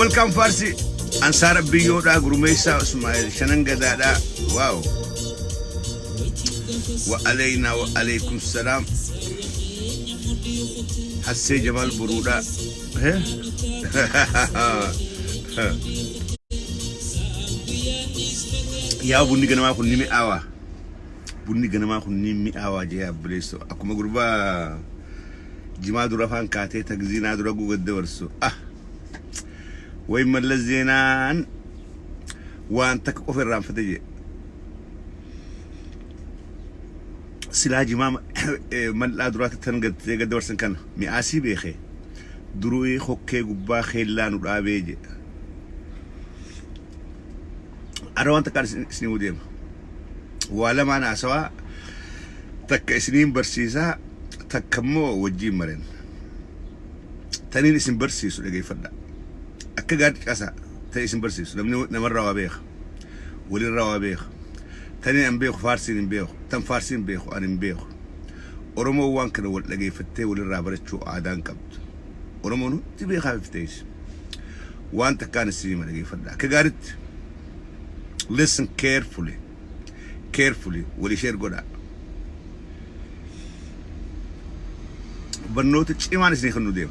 Welcome Farsi Ansar Biyoda Grumesa Ismail Shanangadada wow wa alayna wa alaykum salam Hasse Jamal Buruda ya bunni ganama ko nimi awa je ya bleso akuma gurba Jimadu Rafan Kate Tagzina Dragu Gadwarso ويمن لزينان وانت كوفر رام فتجي سلاجي مام من لا درات تنقد قدور سن كان مياسي بيخي دروي خوكي غبا خيلان ودابيجي اروان تكار سني وديم ولا ما انا سوا تك سنين برسيسا تكمو وجي مرن تاني اسم برسيسو دغاي فدا أكجاد كذا تيسم برسيس نمر روابيخ ولي روابيخ تاني أنبيخ فارسين أنبيخ تم فارسين أنبيخ أنا أنبيخ أرمو وان كنا ولقي فتة ولي رابرت شو عادان كبت أرمو نو تبي خايف فتيش وان تكان السينما لقي فدا كجاد listen carefully ولي شير قدا بنوت شيء ما نسني خنو ديم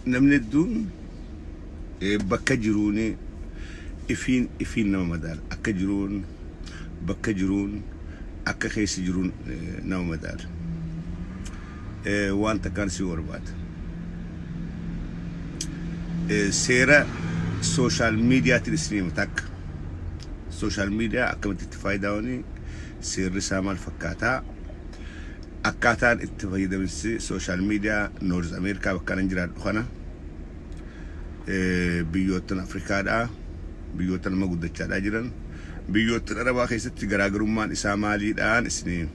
نمني دون بكجروني إفين نما مدار أكجرون بكجرون أكخيس جرون نما مدار وانت كان سيور بعد سيرة سوشيال ميديا تلسني متك سوشيال ميديا أكمل تفايدوني سير رسامة الفكاتا أكاتان اتفايدة من سوشيال ميديا نورز أمريكا وكان جراد خنا بيوتن أفريقيا دا بيوتن ما قد تشاد أجرن بيوتن أربعة خيسة تجارة جرومان إسماعيلي دان سنين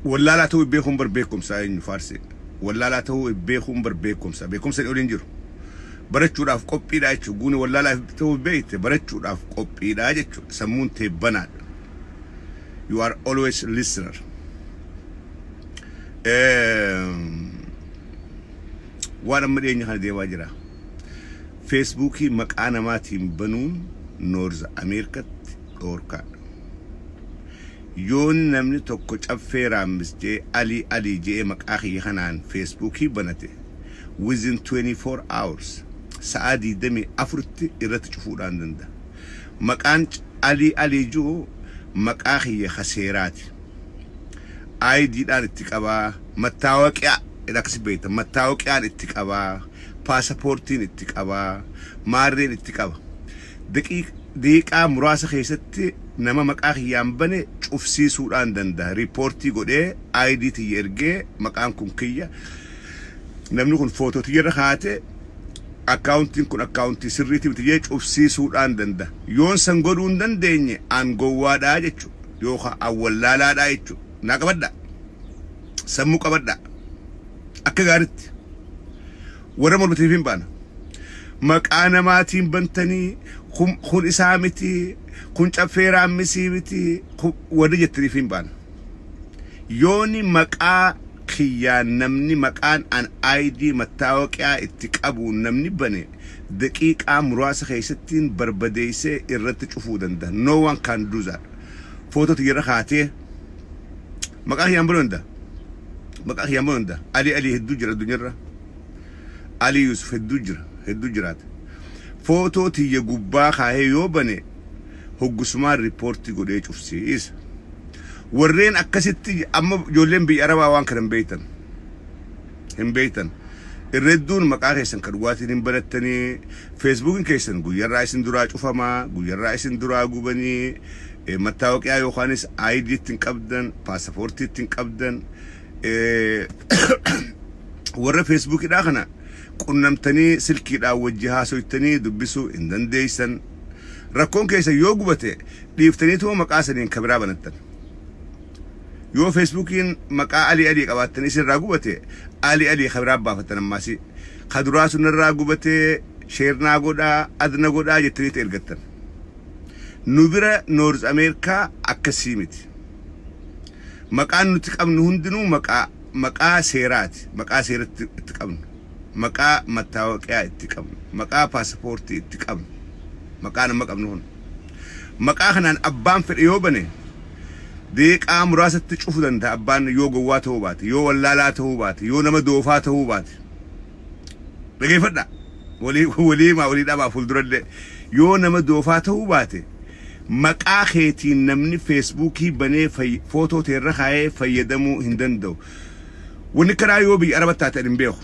ولا لا تو بيكم بربيكم ساين فارسي ولا لا تو بيكم بربيكم سا بيكم سن أولينجر برتشو راف كوبي دا يشو قوني ولا لا تو بيت برتشو راف كوبي دا يشو سمون تبناد You are always a listener. وانا مريني هذه واجرة فيسبوكي مكانا ماتين بنون نورز أمريكا أوركا يون نمني توكوش أفيرا مسجي علي جي مكاخي خنان فيسبوكي بناتي within 24 hours سعادي دمي أفرتي إرتشفور عندن ده مكان علي جو مكاخي خسيرات ايدي دار اتقبا متاوقيا اذا كسبيت متاوقيا اتقبا باسبورتين اتقبا مارين اتقبا دقيقة مراسة خيستي نما مكاخي يامبني شوفسي سودان دندا ريبورتي غودي ايدي تيرجي مكان كونكيا نمنو كون فوتو تيرا خاتي accounting kun accounting sirriti bitiyee cufsiisuudhaan danda yoon san godhuun dandeenye aangowaadhaa jechu yookaan awwallaalaadhaa jechu naa qabadda sammuu qabadda akka gaaritti warra mormitiif hin baana maqaa namaatiin bantanii kun isaa miti kun caffeeraan misii miti warri jettaniif hin baana yooni maqaa خيان نمني مكان أن أيدي متاوقع اتقابو نمني بني دقيقة مراسة خيستين بربديسة إرد تشوفودن ده no one can do that فوتو تجيرا خاتي مكاخي يامبرون ده مكاخي يامبرون ده علي هدو جرا دنيرا علي يوسف هدو جرات فوتو تيجي قبا خاهي يو بني هو قسمان ريبورتي قد يشوف سيس ورين أكستي أما جولين بيعربا وان كرم بيتن هم بيتن الردون مقاهيسن كدواتين بلتني فيسبوك كيسن غير رايسن دراج وفما غير رايسن دراج وبني متاوقع يوخانس ايدي تنقبدن باسبورت تنقبدن ورا فيسبوك داخنا قنمتني سلكي دا وجهها سويتني دبسو اندن ديسن ركون كيسن يوغبته ديفتني تو مقاسنين كبرا بنتن يو فيسبوكين مقا علي قباتني سر راغوبته علي خبر بافتن ماسي خدراسو نراغوبته شيرنا غودا ادنا غودا جتري تيرغتن نوبرا نورز امريكا اكسيمت مقا نتقمن هندنو مقا سيرات مقا سيرت تقمن مقا متاوقيا تقمن مقا باسبورت تقمن مقا نمقمن هون مقا خنان ابان فريوبني ديك راسة تشوف دنت أبان يو قواته بات يو ولالاته بات يو نما دوفاته بات لكن فدا ولي ما فول درد يو نما دوفاته بات مقاخيتي نمني فيسبوكي بني في فوتو تيرخاي فيدمو هندندو ونكرا يو بي عربة تاتن بيخ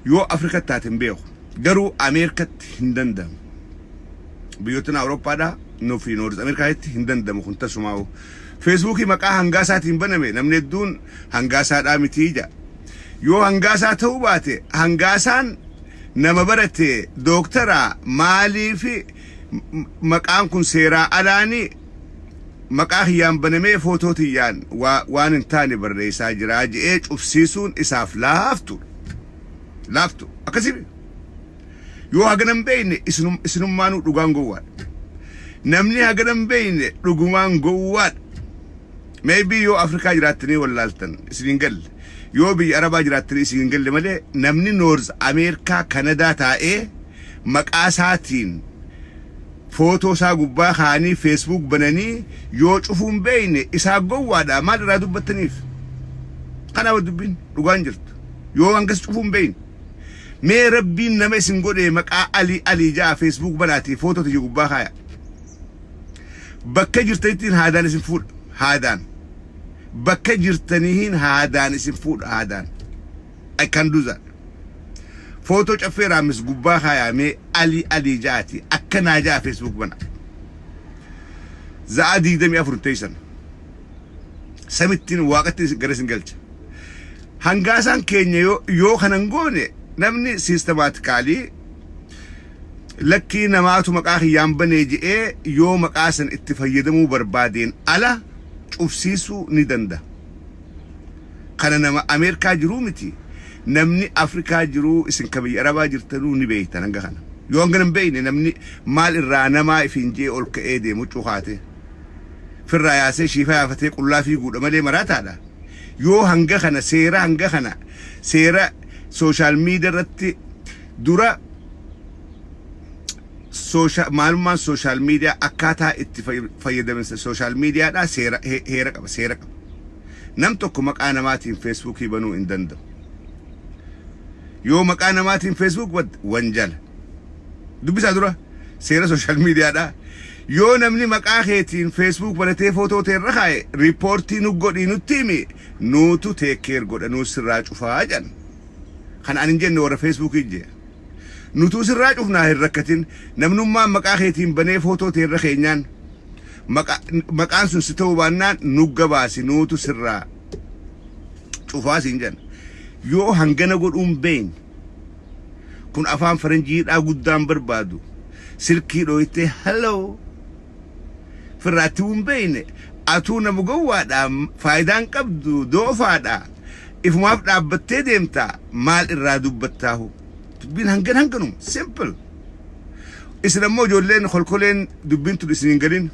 يو أفريقيا تاتن بيخ قرو أمريكا هندندم بيوتنا أوروبا دا نو في نورز أمريكا هندندم وخنتسو معو فيسبوكي مقا هنغاساتين بنمي نمني الدون هنغاسات آمتيجا يو هنغاسات هو باتي هنغاسان نما برتي دكتورا مالي في مقام كن سيرا ألاني مقا هيان بنمي فوتوتيان وان انتاني برريسا جراج ايج افسيسون اساف لافتو اكسيبي يو هغنم بين اسنم مانو دوغان غوات نمني هغنم بين دوغمان غوات maybe yo Africa jiratni wallaltan isingel yo bi Araba jiratni isingel male namni North America Canada tae maqasatin photo sa gubba khani Facebook banani yo cufun beene isa gowada mal radu batanif kana wadubin dugan jirt yo angas cufun beene me rabbin nama singode maqa ali ja Facebook banati photo ti gubba khaya bakka jirtaytin hadan isin fud hadan bakka jirtanihin hadan isin fud hadan I can do that photo chafera mis gubba khaya me ali jati akana ja Facebook bana zaadi demi afrutation samitin waqti garasin galcha hangasan kenya yo khanangone namni systematically لكي نماتو مقاخي يامبني جئ يو مقاسن اتفايدمو بربادين على افسيسو ندنده قننا امريكا جرومتي نمني افريكا جرو اسن كبي عربا جرتنو نبيتا نغخنا يونغن بين نمني مال الرانا ما فينجي اولك ايدي مچوخاته في الراياسه شيفا فتي قلا في غود ملي مرات هذا يو هنغخنا سيرا هنغخنا سيرا سوشال ميديا رتي دورا معلومات سوشال ميديا أكاتا اتفايدة من سوشال ميديا دا سيرك نمتوكو مقانا ماتين فيسبوك يبنو اندندو يو مقانا ماتين فيسبوك وانجل دبسا دورا سيرا سوشال ميديا دا يو نمني مقاخيتين فيسبوك بلتي فوتو تيرخاي ريبورتي نقودي نتيمي نوتو تيكير قد نو سراج وفاجن خان انجن ورا فيسبوك يجي نوتو سراج وفنا هالركتين نمنو ما مقاخيتين بني فوتو تيرخينيان مقان سن ستو بانان نقباسي نوتو سراج وفاسي انجن يو هنگنا قد بين كون افان فرنجير قدام بربادو سلكي رويتي هلو فراتون بين اتونا مقوادا فايدان قبدو دو فادا if ما فدا بتديمتا مال الرادو بتاهو تبين هنگنم simple اسلام جولين خلكولين دبنتو دسنينغلين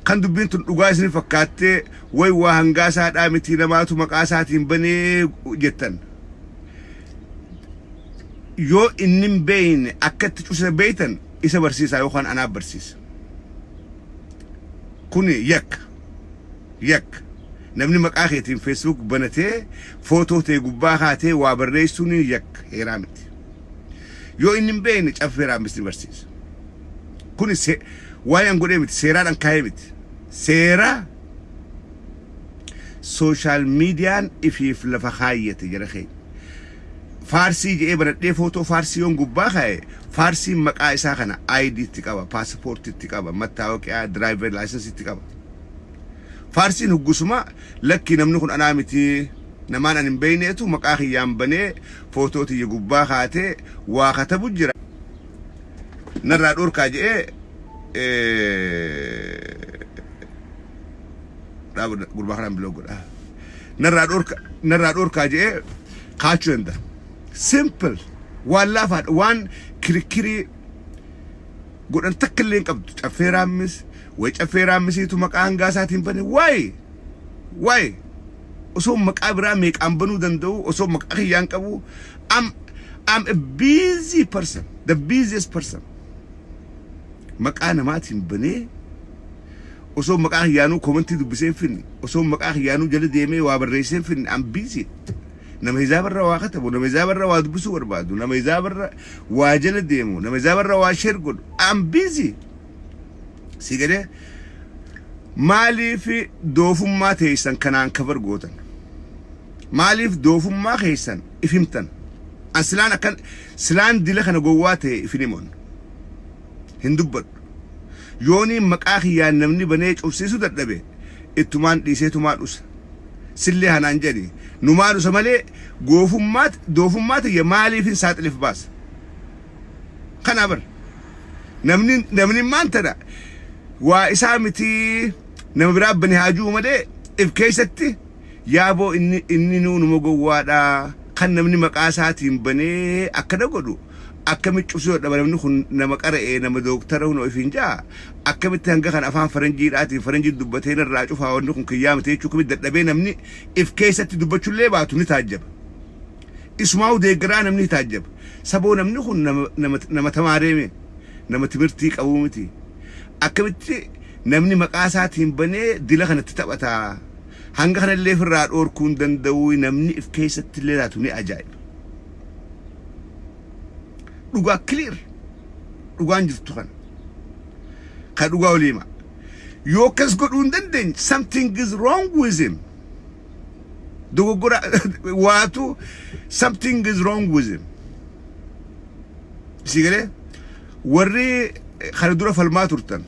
كان دبنتو دغاسني فكاتي وي وهنغاسا دامتي نماتو مقاساتين بني جتن يو إنم بين أكتر شو بيتن إيش برسيس أيوخان أنا برسيس كوني يك نبني مقاخيتين فيسبوك بنتي فوتو تي قباخاتي وابريسوني يك هيرامتي يو إنم بين أفيرا مستر برسيس كوني وايان قوليمت سيران كايمت سيرا سوشال ميديان إفي فلفخاية جرخي فارسي جي بردي فوتو فارسي يوم قباخة فارسي مقا إساخنا ID تكابا باسبورت تكابا متاوكي درايفر لايسنس تكابا فارسي نقسما لكي نمنخن أنامتي نمان أن بينيتو مقا خيام بني فوتو تي قباخاتي وكتبو جرا نرى الأوركا جي لا قرباخنا بلوغر نرى الأوركا جي قاتشو انده simple والله فات وان كريكري قول أن تكلين قبض أفيرامس ويش يتو مقان قاساتين بني واي أصوم مقابرا ميك أم بنو دندو أصوم مقاخي يانكبو I'm a busy person the busiest person مقانا ماتين بني أصوم مقاخي يانو كومنتي دو بسين فين أصوم مقاخي يانو جل ديمي وابريسين فين I'm busy نما يزابر واكتبو نما يزابر وادبسو وربادو نما يزابر واجل ديمو نما يزابر واشرقل I'm busy سيجده مالي في دوفم ما تيسن كنان كبر قوتن مالي في دوفم ما خيسن افهمتن أسلان كان سلان دلخنا قواته افنيمون هندبر يوني مقاخي يا نمني بنيج أفسيسو دردبه اتمان ليسيتو مالوس سلي هنانجدي نمانو سمالي دوفم مات يا مالي في سات الف باس خنابر نمني ما انتنا وإسامتي نمبراب بني هاجو مدي إف كيستي يابو إني نونو مقوادا خان نمني مقاساتي بني أكدا قدو أكمل شوفوا نمني خن نمكارة إيه نم دكتور هنو إفنجا أكمل تهنجا خان أفهم فرنجي راتي فرنجي دبتين الراجو فاونو خن كيام تيجو كمل دبين نمني إف كيستي دبتشو ليه باتو نتاجب اسمعوا ديجران نمني تاجب سبوا نمني خن نم تماريمي نم تبرتيك أومتي أكملتي نمني مقاساتهم بني دلخنا تتبعتا هنغخنا اللي في الراد أوركون دندوي نمني في كيسة الليلاتوني أجايب لغا كلير لغا نجفتوخن قد لغا وليما يوكس قدون دندن something is wrong with him دوغو قرأ واتو something is wrong with him سيقلي وري خالدورة فالماتورتن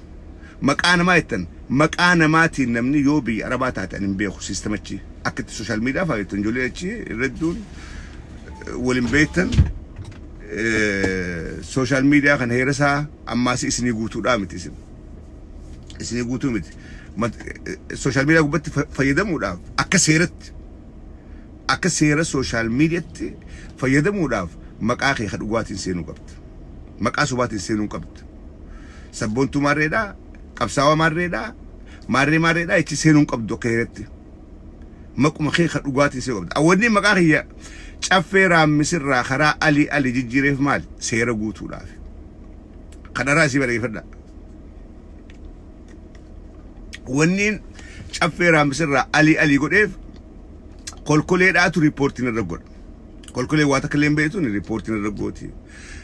مقانا مايتن مقانا ماتي نمني يوبي عرباتات أن نبيخو سيستمتشي أكد السوشيال ميديا فايتن جوليتشي ردون ولنبيتن السوشيال ميديا كان هيرسها أما سيسني قوتو رامت اسم اسني قوتو مت السوشيال ميديا قبت فيدمو راف أكسيرة السوشيال ميديا فيدمو راف مقاخي خدواتين سينو قبت مقاسوباتين سينو قبت سبونتو ماريدا قبساوا ماريدا يتي سينون قبدو كيرتي مكو مخي خدوغاتي سيو قبد اودني مقاخي چفيرا مسرا خرا علي جيجيريف مال سيرا غوتو داف خدراسي بري فدا ونين چفيرا مسرا علي غوديف كولكولي داتو ريبورتين رغود كولكولي واتا كليم بيتو ريبورتين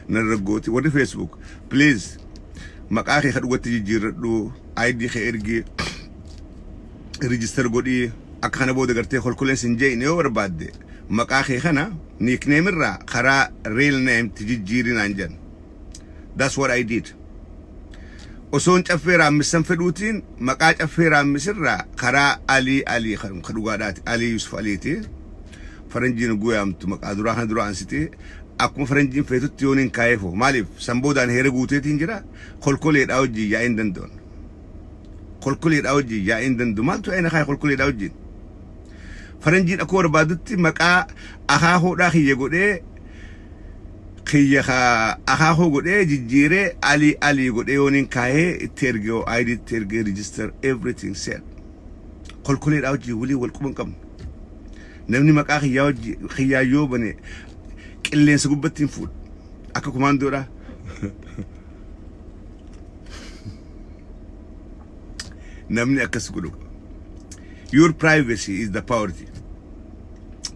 رغوتي ودي فيسبوك بليز مقاخي خدوغتي جيردو ID خيرغي ريجستر غودي اكخنا بودو غرتي كولكولين سنجي نيو ورباد مقاخي خنا نيك نيم را خرا ريل نيم تجيرين انجن that's what I did وسون چفيرا مسنفدوتين مقا چفيرا مسرا خرا علي خدوغادات علي يوسف عليتي فرنجين غويامت مقا درا انسيتي أكون فرنجين فيتو تيونين كايفو مالف سامبودان هيرغوتي تنجرا كولكولي داوجي يا اندندون كولكولي داوجي يا اندندو مالتو اين خاي كولكولي داوجي فرنجين اكور بادتي مقا اخاهو داخي يغودي خيخا اخاهو غودي جيجيري علي غودي يونين كاي تيرغو ايدي تيرغي ريجستر everything set كولكولي داوجي ولي ولكم كم نمني مقا خياوجي خيايو بني اللي سقوبتين فود أكو كماندورا نمني أكسقولو your privacy is the priority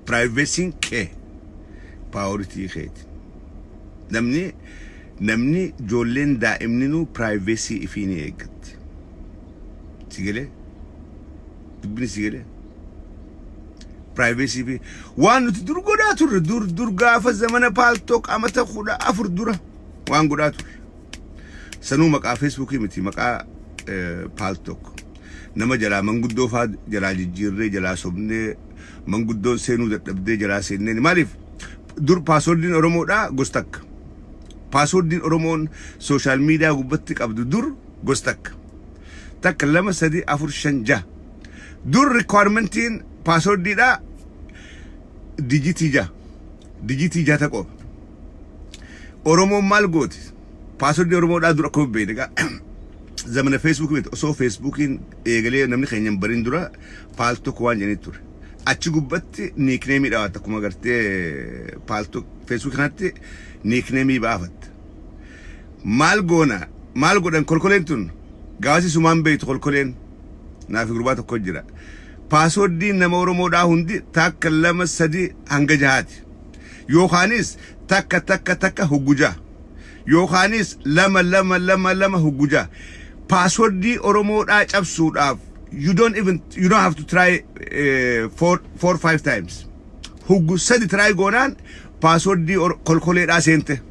privacy كه priority خيت نمني جولين دائمنو privacy إفيني إيجت سيجلي تبني سيجلي privacy fi waan nuti dur godhaa turre dur gaafa zamana paaltook amata kudha afur dura waan godhaa turre sanuu maqaa Facebookii miti maqaa paaltook nama jalaa manguddoo faa jalaa jijjiirree jalaa sobnee manguddoon seenuu dadhabdee jalaa seenneen maaliif dur paaswordiin Oromoodhaa gostakka paaswordiin Oromoon social media gubbatti qabdu dur gostakka takka 2 3 4 5 6 dur requirementiin paaswordiidhaa digitii 6 taqoo Oromoon maal gooti paaswordii Oromoodhaa dur akkuma beekaa zamana Facebook miti osoo Facebookiin eegalee namni keenyan barin dura paaltook waan jedhanii ture achi gubbatti nickname dhawaata akkuma gartee paaltook Facebook kanatti nickname baafatta maal godhan kolkoleen tun gaasi sumaan beeytu kolkoleen naafi gurbaa tokko jira paaswordiin nama Oromoodhaa hundi takka 2 3 hanga 6 yookaanis takka hugujaa yookaanis 2 hugujaa paaswordii Oromoodhaa cabsuudhaaf you don't have to try 4-5 times huggu 3 try goonaan paaswordii kolkoleedhaa seente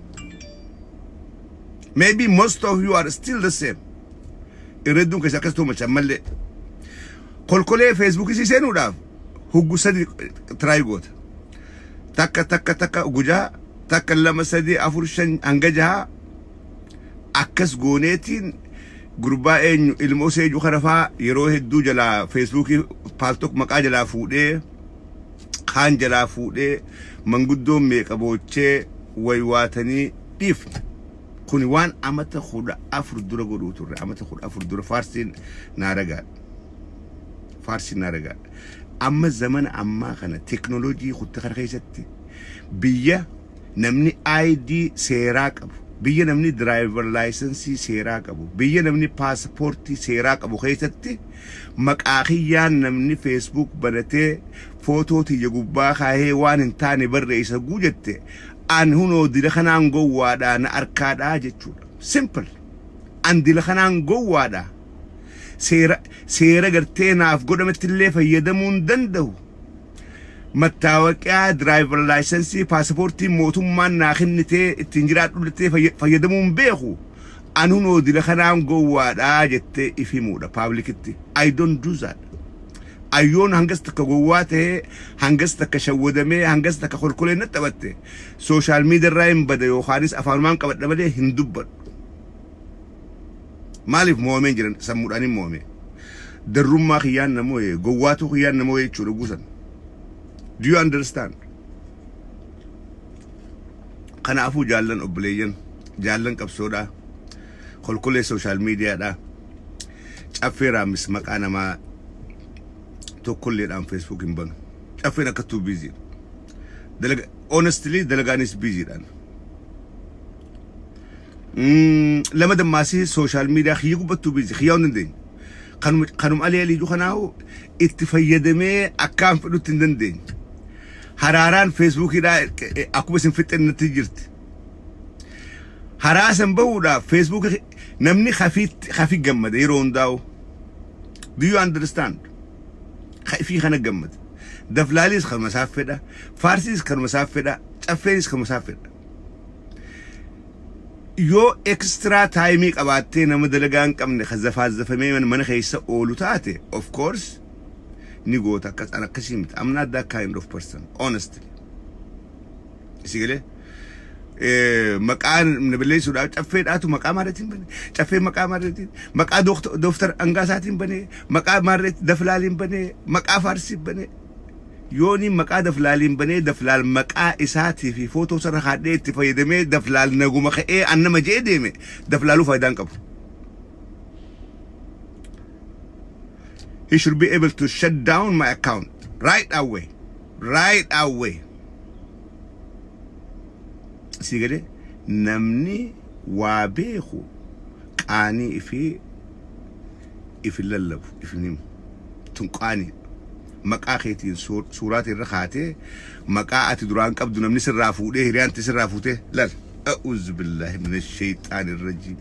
maybe most of you are still the same irreedduun keessa akkas toomacha mallee kolkolee Facebook isii seenuudhaaf huggu 3 try goota takka hugujaa takka 2 3 4 5 hanga 6 akkas gooneetiin gurbaa eenyu ilmoo seejuu kanafaa yeroo hedduu jalaa Facebook paaltook maqaa jalaa fuudhee kaan jalaa fuudhee manguddoon meeqa boochee waywaatanii dhiifne kuni waan amata 14 dura godhuu turre amata 14 dura faarsiin naaragaa amma zamana ammaa kana teknooloojii kutte kana keessatti biyya namni ID seeraa qabu biyya namni driver license seeraa qabu biyya namni passportii seeraa qabu keessatti maqaa kiyyaan namni Facebook banatee footoo tiyya gubbaa kaahee waan hin taane barreessa guujette an hunoo dila kanaan gowwaadhaa na arkaadhaa jechuudha simple an dila kanaan gowwaadhaa seera gartee naaf godhametti illee fayyadamuun danda'u mattaawaqiyaa driver license passportii mootummaan naa kennitee ittiin jiraadhu jettee fayyadamuun beeku an hunoo dila kanaan gowwaadhaa jettee ifimuudha publicitti I don't do that ayyoon hangas takka gowwaa ta'ee hangas takka shawwadamee hangas takka kolkolee natti taphatte social media irraa hin bada yookaanis afaanumaan qabadha malee hin dubbadhu maaliif moomeen jiran sammuudhaan hin moome darrummaa kiyyaan namoo gowwaatu kiyyaan namoo jechuudha guusan do you understand kanaafuu jaallan obboleeyyan jaallan qabsoodhaa kolkolee social mediaadhaa caffee raamis maqaa namaa tokkolleedhaan Facebook hin banu caffeen akkattuu busy honestly dalagaanis busyidhaan lama dammaasii social media kiyya gubbattuu busy kiyyaa hin dandeenye kanum alee aliijuu kanaahu itti fayyadamee akkaan fedhutti hin dandeenye haraaraan Facebookidhaa akkuma isin fixxannatti jirti haraasan bahuudhaaf Facebook namni khafii gammada yeroo hundaa'u do you understand خايفين خنا جمد دفلاليس خل مسافة فارسيس خل مسافة تفليس خل مسافة يو إكسترا تايميك أبعتين أما دلقان كم نخزفات زفمي من خيسة أولو تاتي of course نيجوتا كاس أنا كشيمت I'm not that kind of person honestly يسيقلي مكان من بالله سودا تفيد أتو مكان مرتين بني تفيد مكان مرتين مكان دفتر أنجازاتين بني مكان مرت دفلالين بني مكان فارسي بني يوني مكان دفلالين بني دفلال مكان إساتي في فوتو سرخاتي تفيدمي دفلال نجو مخي أنا مجيدمي دفلالو فايدان كبر he should be able to shut down my account right away سيجري نمني وابيخو قاني في الللب في نيم تنقاني مقاخيتي سورات الرخاتي مقاعات دران قبض نمني سرافوده ريان تسرافوته لا أعوذ بالله من الشيطان الرجيم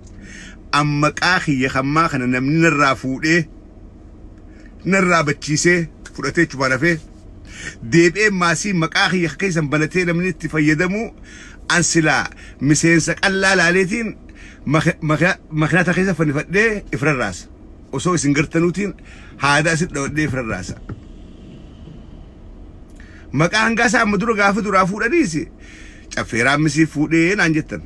أم مقاخي يخما خنا نمني نرافوده نرابتشيسه فراتي شبانا فيه deebi'ee maasii maqaa kiyya keessan banatee namni itti fayyadamu an silaa miseensa qallaa laaleetiin maknata keessa fannifadhee ifrarraasa osoo isin gartanuutiin haada asit dhawadhee ifrarraasa maqaa hangaasaa amma dura gaafa duraa fuudhaniisi caffeeraan misii fuudhee naan jettan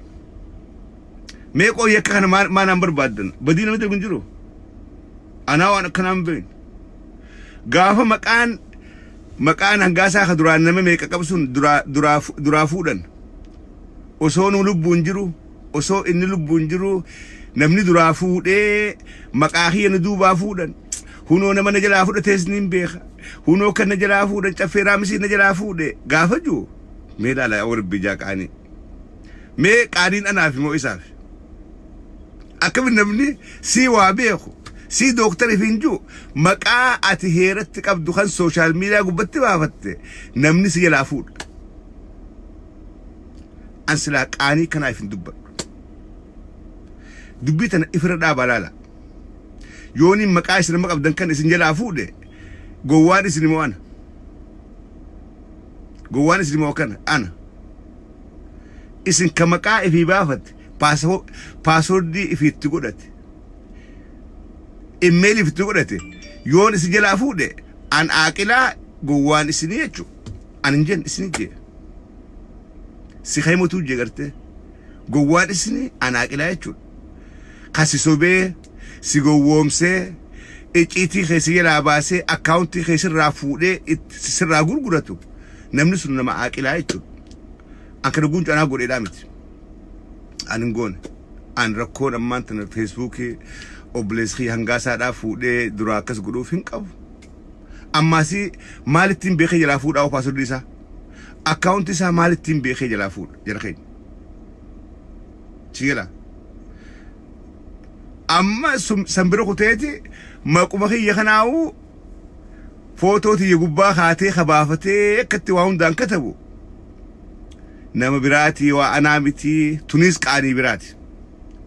meeqoo yakka kana maanaan barbaaddan badii namni darbu hin jiru anaa waan akkanaan beeyin gaafa maqaan hangaasaa ka duraan nama meeqa qabsun duraa fuudhan osoo nu lubbuun jiru osoo inni lubbuun jiru namni duraa fuudhee maqaa kiyya nu duubaa fuudhan hunoo nama na jalaa fudhatees niin beeka hunoo kan na jalaa fuudhan caffeeraa misii na jalaa fuudhe gaafa jiru mee laala warbi jaa qaanii mee qaaniin anaaf moo isaaf akkami namni sii waa beeku sii dooktariif hin jiru maqaa ati heeratti qabdu kan sooshaal miidiyaa gubbatti baafatte namni si jalaa fuudha an silaa qaanii kanaaf hin dubbadhu dubbii tana ifira dhaabaa laala yooniin maqaa isin nama qabdan kan isin jalaa fuudhe gowwaan isin immoo ana isin ka maqaa ifii baafatte paaswordii ifiitti godhate email ifiitti godhate yoon isin jalaa fuudhe an aaqilaa gowwaan isinii jechu an hin jen isinii jee si khaymotuu jee garte gowwaan isinii an aaqilaa jechuudha kasi sobee si gowwoomsee iciitii keessa jalaa baasee akkaawuntii keessirraa fuudhee sirraa gurguratu namni sun nama aaqilaa jechuudha an kana guuncu anaa godheedhaa miti an hin goone an rakkoon ammaan tana feesbuukii obboleessi hangaasaadhaa fuudhee duraa akkas godhuuf hin qabu ammaasii maalittiin beekee jalaa fuudhaa oo paaswordii isaa akkaawuntii isaa maalittiin beekee jalaa fuudha jara keenya si jalaa amma sanbira kuteeti maquma kiyya kanaawu footoo tiyya gubbaa kaatee kabaafatee akkatti waa hundaan katabu nama biraati waa anaa miti tunis qaanii biraati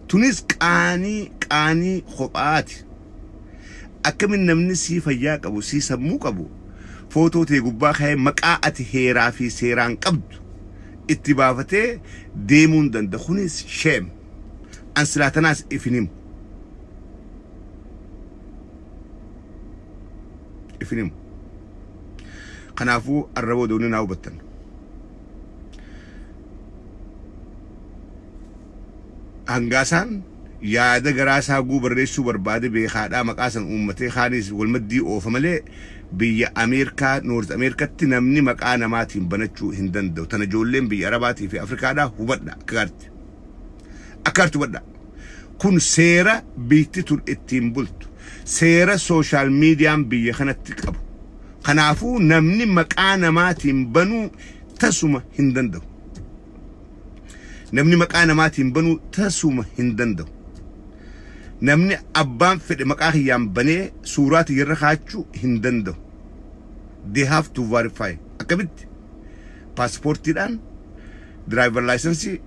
tunis qaanii kophaati akkamin namni sii fayyaa qabu sii sammuu qabu footoo tiyya gubbaa kaa'ee maqaa ati heeraa fi seeraan qabdu itti baafatee deemuun danda'a kunis sheem an silaatanaas ifinimu kanaafuu arraboo doonii naa hubattan hangaasaan yaada garaasaa guu barreessuu barbaade beekaadhaa maqaasan uummatee kaanis walmaddii oofa malee biyya Ameerikaa Noort Ameerikatti namni maqaa namaatiin banachuu hin danda'u tana ijoolleen biyya Arabaatii fi Afrikaadhaa hubadha akkaarti hubadha kun seera biitti tun ittiin bultu seera sooshaal miidiyaan biyya kanatti qabu kanaafuu namni maqaa namaatiin banuu tasuma hin danda'u namni maqaa namaatiin banuu tasuma hin danda'u namni abbaan fedhe maqaa kiyyaan banee suuraa tiyyarra kaachuu hin danda'u they have to verify akkamitti paaspoortiidhaan driver license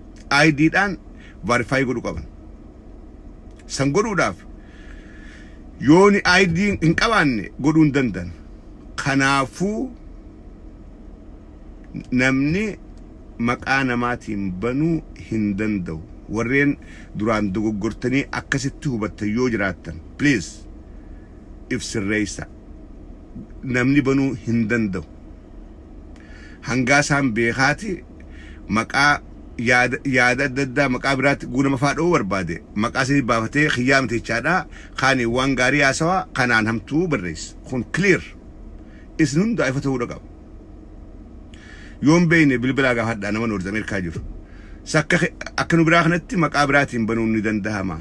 IDdhaan verify godhu qaban san godhuudhaaf yooni ID hin qabaanne godhuu hin danda'an kanaafuu namni maqaa namaatiin banuu hin danda'u warreen duraan dogoggortanii akkasitti hubattan yoo jiraattan please if sirreessa namni banuu hin danda'u hangaasaan beekaati maqaa yaada adda addaa maqaa biraatti guunama faadhoo barbaade maqaa isin baafatee khiyyaa miteechaadhaa kaanii waan gaarii haasawaa kanaan hamtuu barreessa kun clear isin hunda ifa ta'uu qaba yoon beeyne bilbilaa gaafadhaa nama Noort Ameerikaa jiru sakka akka nu biraa kanatti maqaa biraatiin banuun ni danda'ama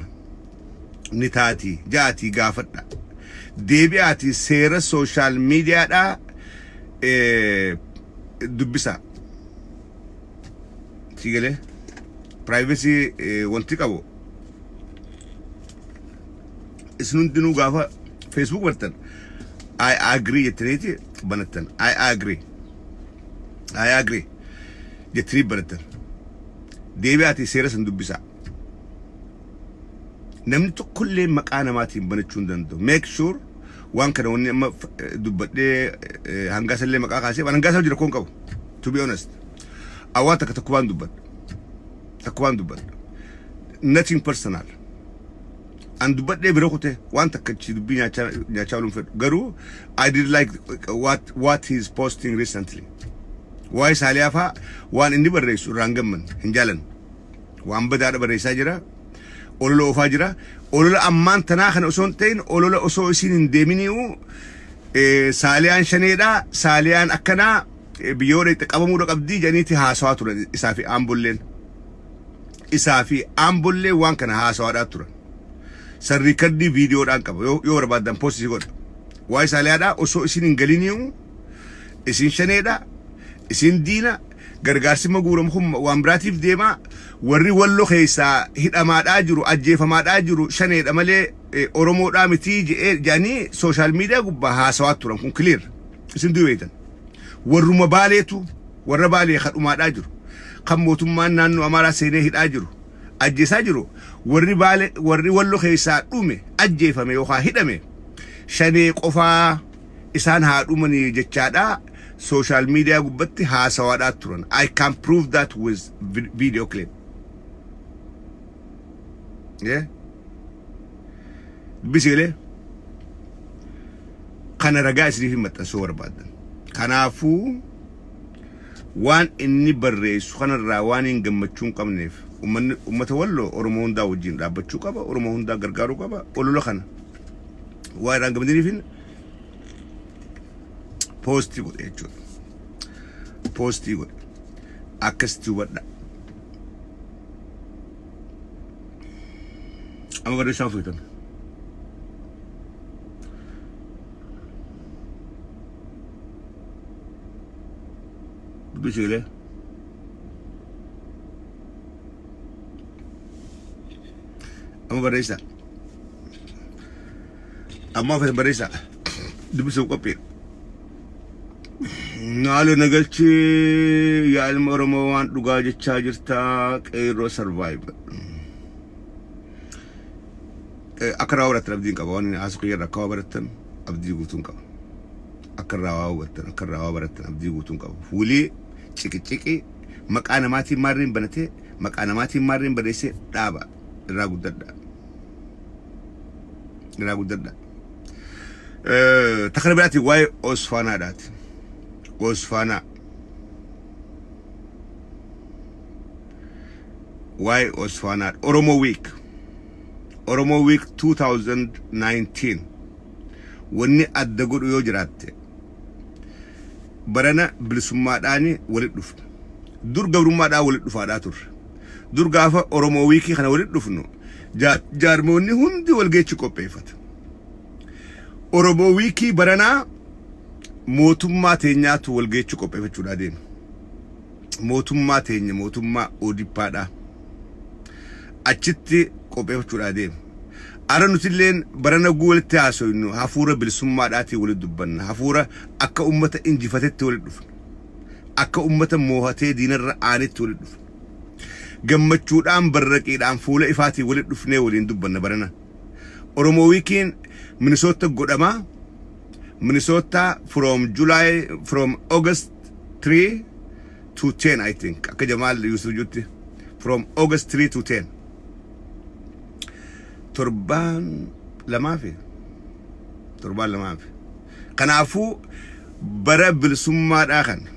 ni taati jaatii gaafadha deebi'aatii seera sooshaal miidiyaadhaa dubbisa sigale privacy wanti qabu isin hundinuu gaafa Facebook bartan I agree jettaniiti banattan I agree jettanii banattan deebi'aatii seera san dubbisa namni tokkollee maqaa namaatiin banachuu hin danda'u make sure وان كان وني ما دبدي هنقاس اللي مقاقاسي وانا هنقاس وجرا كون كو to be honest اواتك تكوان دبد nothing personal and dubadde birokote wanta kachi dubinya chalum fet garu I did like what he's posting recently why saliafa wan indi barresu rangaman hinjalan wan badada barresa jira ololo fajira ololo amman tanaxan osontain ololo oso isin indeminiu salian shaneda salian akana biyore taqabamu qabdi janiti hasawatu isafi ambulle wan kana hasawada turan sarri kaddi video dan kaba yo barbadan post si god why saliada oso isin ingaliniu isin shaneda isin dina gargarsi maguram khum wambratif dema warri wallo khaysa hidamaada jiru ajjefamaada jiru shaneda male oromo da miti jani social media gubba hasawat turan kun clear isin duwetan warru mabaletu warra bale khadumaada jiru khammotum man nanu amara sene hida jiru ajjesa jiru warri wallo khaysa dume ajjefame yo kha hidame shane qofa isan ha dumani jechada social media gubbatti hasawada turan I can prove that with video clip yeah bisile kana raga isri fi mata so warbadan kanafu wan inni barresu kana rawanin gammachun qabneef ummata wallo oromo hunda wajin dabachu qaba oromo hunda gargaru qaba olulo khana wa rangamdini fin posti go echo posti go akastu wada ama bari shafu tan bisile ama barisa ama fa barisa dubisu kopi nalu nagalchi ya almoromo wan duga jecha jirta qeyro survive akra wala trabdin kabon asqiya rakabaratan abdi gutun ka akra wala abdi gutun ka fuli chiki maqanamati marin banate maqanamati marin badese daba ragudda تقريباتي واي أوسفانا دات أوسفانا واي أوسفانا أورومو ويك 2019 وني أدقود يوجرات برنا بلسما داني ولد دفن دور قبرما دا ولد دفاداتور دور قافا أورومو ويكي خنا ولد دفنو جارموني هندي والجيتش كوبيفت oromo wiki barana motumma tenyatu walgechu kopefechu daden motumma odipada achitti kopefechu daden aranutillen barana guulte asoyno hafura bilsumma dati wulidubban hafura akka ummata injifatette wuliduf akka ummata mohate dinarra aanet wuliduf gammachuudaan barraqiidaan fuula ifaati wulidufne wulin dubbanna barana oromo wikin Minnesota Godama, Minnesota from August 3 to 10, I think. Akajamal Yusujuti from August 3 to 10. Turban Lamafi. Kanafu Barabil Summa Akhan.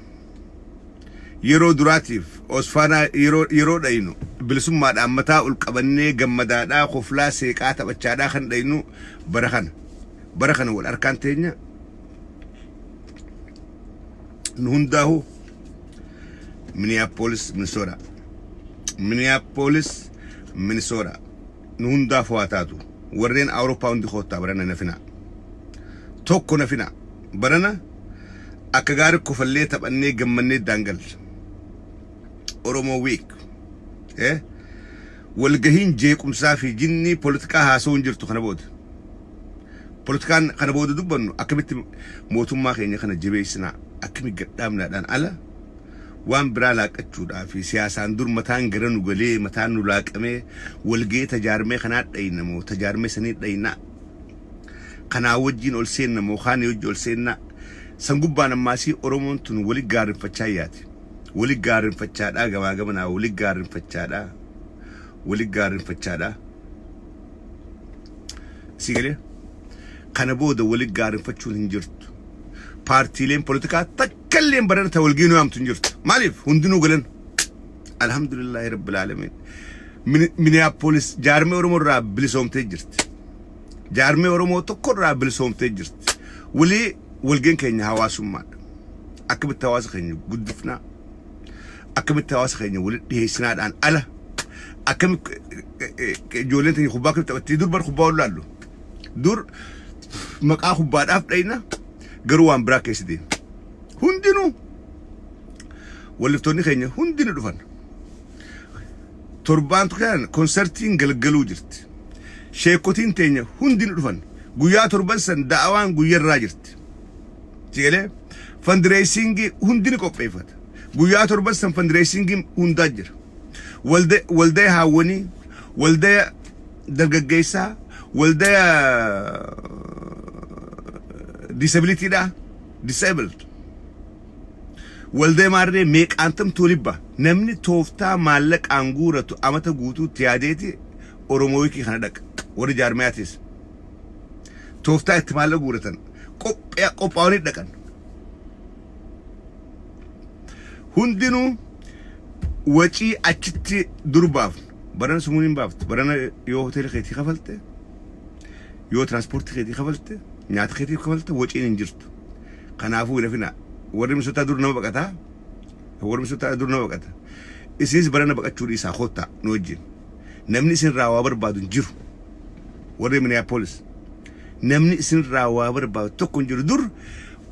Yero Duratif, Osfana Yero Dainu, Bilsumma Amata Ulkabane, Gamadada, Khofla, Sekata, Chadahan Dainu, Barahan wal Arkantenya Nundahu Minneapolis, Minnesota Nunda Fuatatu, Warren Europa on the Hota, Barana Nafina Toko Nafina Barana Akagar Kofaleta and Negamane Dangle Oromo week والجهين جيكم سافي جني بوليتيكا هاسون جرتو خنبود بوليتيكان خنبود دبنو أكملت موتوم ما خيني خنا جبيسنا أكمل قدامنا دان على وان برالاك أتشودا في سياسة دور متان جرنو قلي متان نلاك أمي والجي تجارمي خنات دينمو تجارمي سنيت دينا kana wajjin ol seenna mooxaan yoo ol seenna sangubbaan ammaasii oromoon tun wali gaarin facaayaati wali gaarin facaadha gamaa gamanaa wali gaarin facaadha sigale kana booda wali gaarin fachuun hin jirtu paartiileen politikaa takkalleen barana tawalgiinuu yaamtu hin jirtu maaliif hundinuu galan alhamdulillahi rabbil alamin Minneapolis jaarmee oromoo irraa bilisoomtee jirti jaarmee oromoo tokko irraa bilisoomtee jirti walgeen keenya hawaasummaadha akkamitti hawaasa keenya guddifnaa akkamitti hawaasa keenya wali dhiheessinaadhaan ala akkamitti ijoolleen keenya kubbaa akkamitti taphattii dur bar kubbaa wallaallu dur maqaa kubbaadhaaf dhayna garuu waan biraa keessa deemu hundinuu walliftoonni keenya hundinuu dhufan torbaan tukaan konsertiin galgaluu jirti sheekotiin teenya hundinuu dhufan guyyaa torban san da'awaan guyyarraa jirti sigale fundraising hundinuu qopheeffata guyyaa torban san fundraising hundaa jira waldaa haawwanii waldaa dargaggeessaa waldaa disability da disabled waldaa maarree meeqaantam tolibba namni tooftaa maallaqaan guuratu amata guutuu tiyaadeeti oromooyikii kana dhaqa warri jaarmiyaatis tooftaa itti maallaqa guuratan qophaa'anii dhaqan hundinuu wacii achitti durbaaf barana sumuuniin baaftu barana yoo hoteela keetii kafalte yoo transportii keetii kafalte nyaata keetii kafalte waciin hin jirtu kanaafuu hin hafina warri misoota dur nama baqataa warri misoota dur nama baqata isinis barana baqachuu dhiisaa kottaa nu wajjin namni isin irraa waa barbaadu hin jiru warri Minneapolis namni isin irraa waa barbaadu tokko hin jiru dur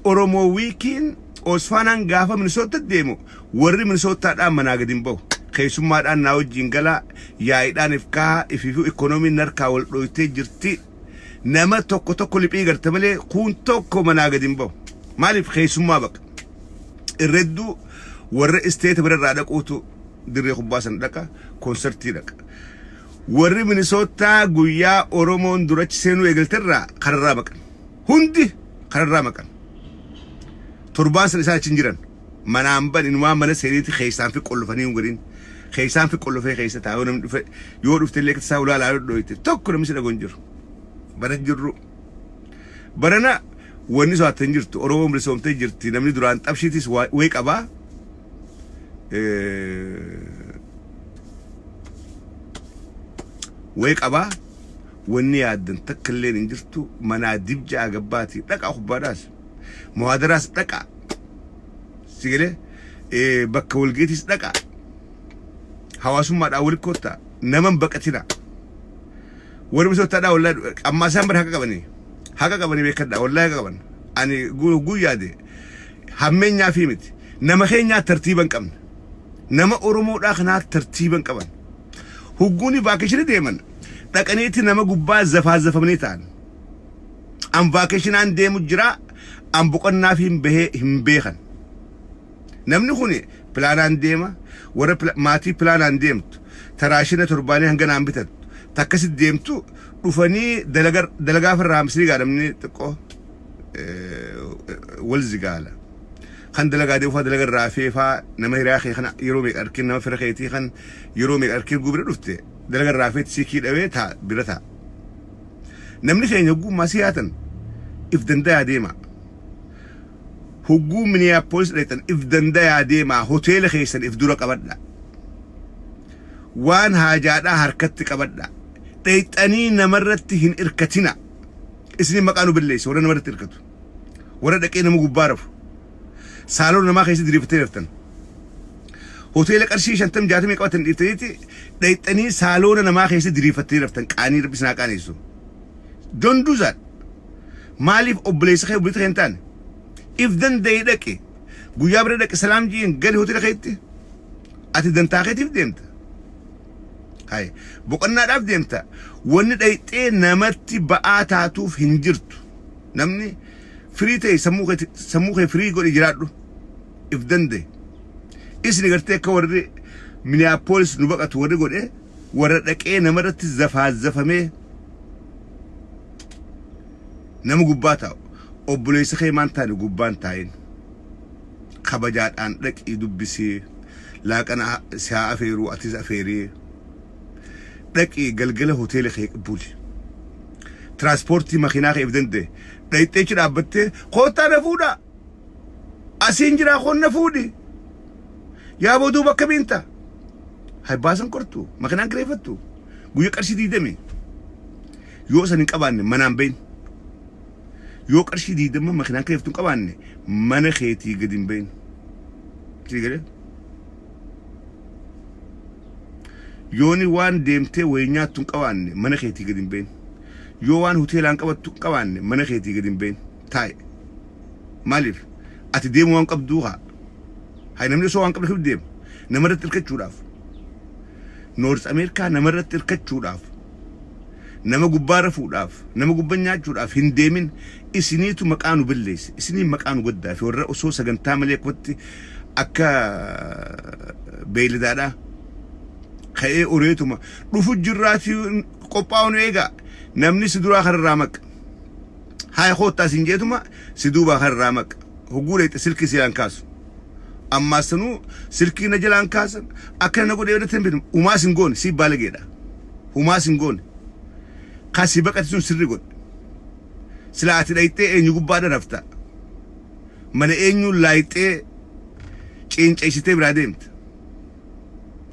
Oromoo wiikiin Osfaanaan gaafa Minnesota deemu warri Minnesotaadhaan manaa gadi hin bahu keessummaadhaan naa wajjin galaa yaa'iidhaan ifkaa ifiifuu ikoonomiin narkaa wal dhoytee jirti nama tokko liphii garte malee kun tokko manaa gadi hin bahu maaliif keessummaa baqa irredduu warra isteeta birarraa dhaquutu dirree kubbaa san dhaqa konsertii dhaqa warri Minnesota guyyaa Oromoon durachi seenuu eegalterraa kararraa maqan hundi kararraa maqan torbaan san isaa achi hin jiran manaan ban inumaa mana seeniiti keessaan fi qollofanii hin godhin keessaan fi qollofee keessa taa'uu namni dhufe yoo dhufte illee isaa ulaalaa dhoyte tokko namni si dhagu hin jiru bara jirru barana wanni so'atta hin jirtu Oromoo bilisoomtee jirti namni duraan xabshiitis way qabaa way qabaa wanni yaaddan takka illee hin jirtu manaa dibjaa gabbaati dhaqaa kubbaadhaas muhaadaraas dhaqaa sigale bakka walgeetis dhaqaa hawaasummaadhaan walitti kottaa naman baqatina warri misootaadhaa wallaahi ammaa isaan bara haqa qabanii beekadhaa wallaahi haqa qaban ani guyyaade hammeenyaa fi miti nama keenyaa tartiiban qabna nama Oromoodhaa kanaa tartiiban qaban hugguuni vaakeshini deeman dhaqaniiti nama gubbaa zafaazafamanii ta'an an vaakeshinaan deemu jira an boqonnaa fi hin beekan namni kuni pilaanaan deema warra maatii pilaanaan deemtu taraashina torbaanii hanganaan bitatu takkasit deemtu dhufanii dalagaa farraa misrii gaadhamni xiqqoo wal zigaala kan dalagaa deemuufaa dalagaa raafeefaa nama hiriyaa kee kana yeroo meeqa arkin nama fira keetii kan yeroo meeqa arkin gubira dhufte dalagaa raafeetti siikii dhawee taa bira taa namni keenya hoggummaa siyaatan if dandayaa deema hogguu Minneapolis dhaytan if dandayaa deema hoteela keessan if dura qabadha waan haajaadhaa harkatti qabadha dhayxanii namarratti hin irkatina isni maqaanu billeessi warra namarratti irkatu warra dhaqee nama gubbaa rafu saaloo namaa keessa diriifatee raftan hoteela qarshii 50-60 qabatan dhiiftaniiti dhayxanii saaloona namaa keessa diriifatee raftan qaanii rabbi sinaa qaaneessu don't do that maaliif obboleessa kee obboleessa kee hin taane if danda'e dhaqe guyyaa bira dhaqe salaam jiin gali hoteela keetti ati dantaa keetiif deemta hay boqonnaadhaaf deemta wanni dhayxee namatti ba'aa taatuuf hin jirtu namni firii ta'e sammuu kee firii godhi jiraadhu if danda'e isni gartee akka warri Minneapolis nu baqatu warri godhe warra dhaqee namarratti zafaazafamee nama gubbaa taa'u obboleessa kee maan taane gubbaan taa'in kabajaadhaan dhaqii dubbisee laaqana si'a afeeruu atis afeeree dhaqii galgala hoteela kee buli transportii makiinaa kee ifdande dhayxee chi dhaabbattee koottaa na fuudha asiin jiraa koon na fuudhi yaa booduu bakka biinta hay baasan kortu makiinaan kireeffattu guyya qarshii 20 yoo san hin qabaanne manaan bahin yoo qarshii 20 makiinaan kireeffattu hin qabaanne mana keetii gadi hin bahin sigale yooni waan deemtee wayinyaattu hin qabaanne mana keetii gadi hin bahin yoo waan hoteelaan qabattu hin qabaanne mana keetii gadi hin bahin taa'e maaliif ati deemu waan qabduu haa hay namni osoo waan qabdu hin deemu namarratti hirkachuudhaaf North America namarratti hirkachuudhaaf nama gubbaa rafuudhaaf nama gubbaa nyaachuudhaaf hin deemin isiniitu maqaanu billeesse isiniin maqaanu goddaaf warra osoo sagantaa malee akkatti akka beeylidaadhaa ka'ee oreetuma dhufu jirraati qophaa'uun eegaa namni si duraa kararraa maqa haa koottaa sin jeetuma si duubaa kararraa maqa hogguu leexe silkii si kaasu amma sanuu silkii na jalaan kaasan akka na godhee wadatan bitum umaa sin goone si baalageedha umaa sin goone kasi baqati sun sirri godhe sila ati dhayxee eenyu gubbaadha rafta mana eenyu laayxee ciinceessitee biraa deemta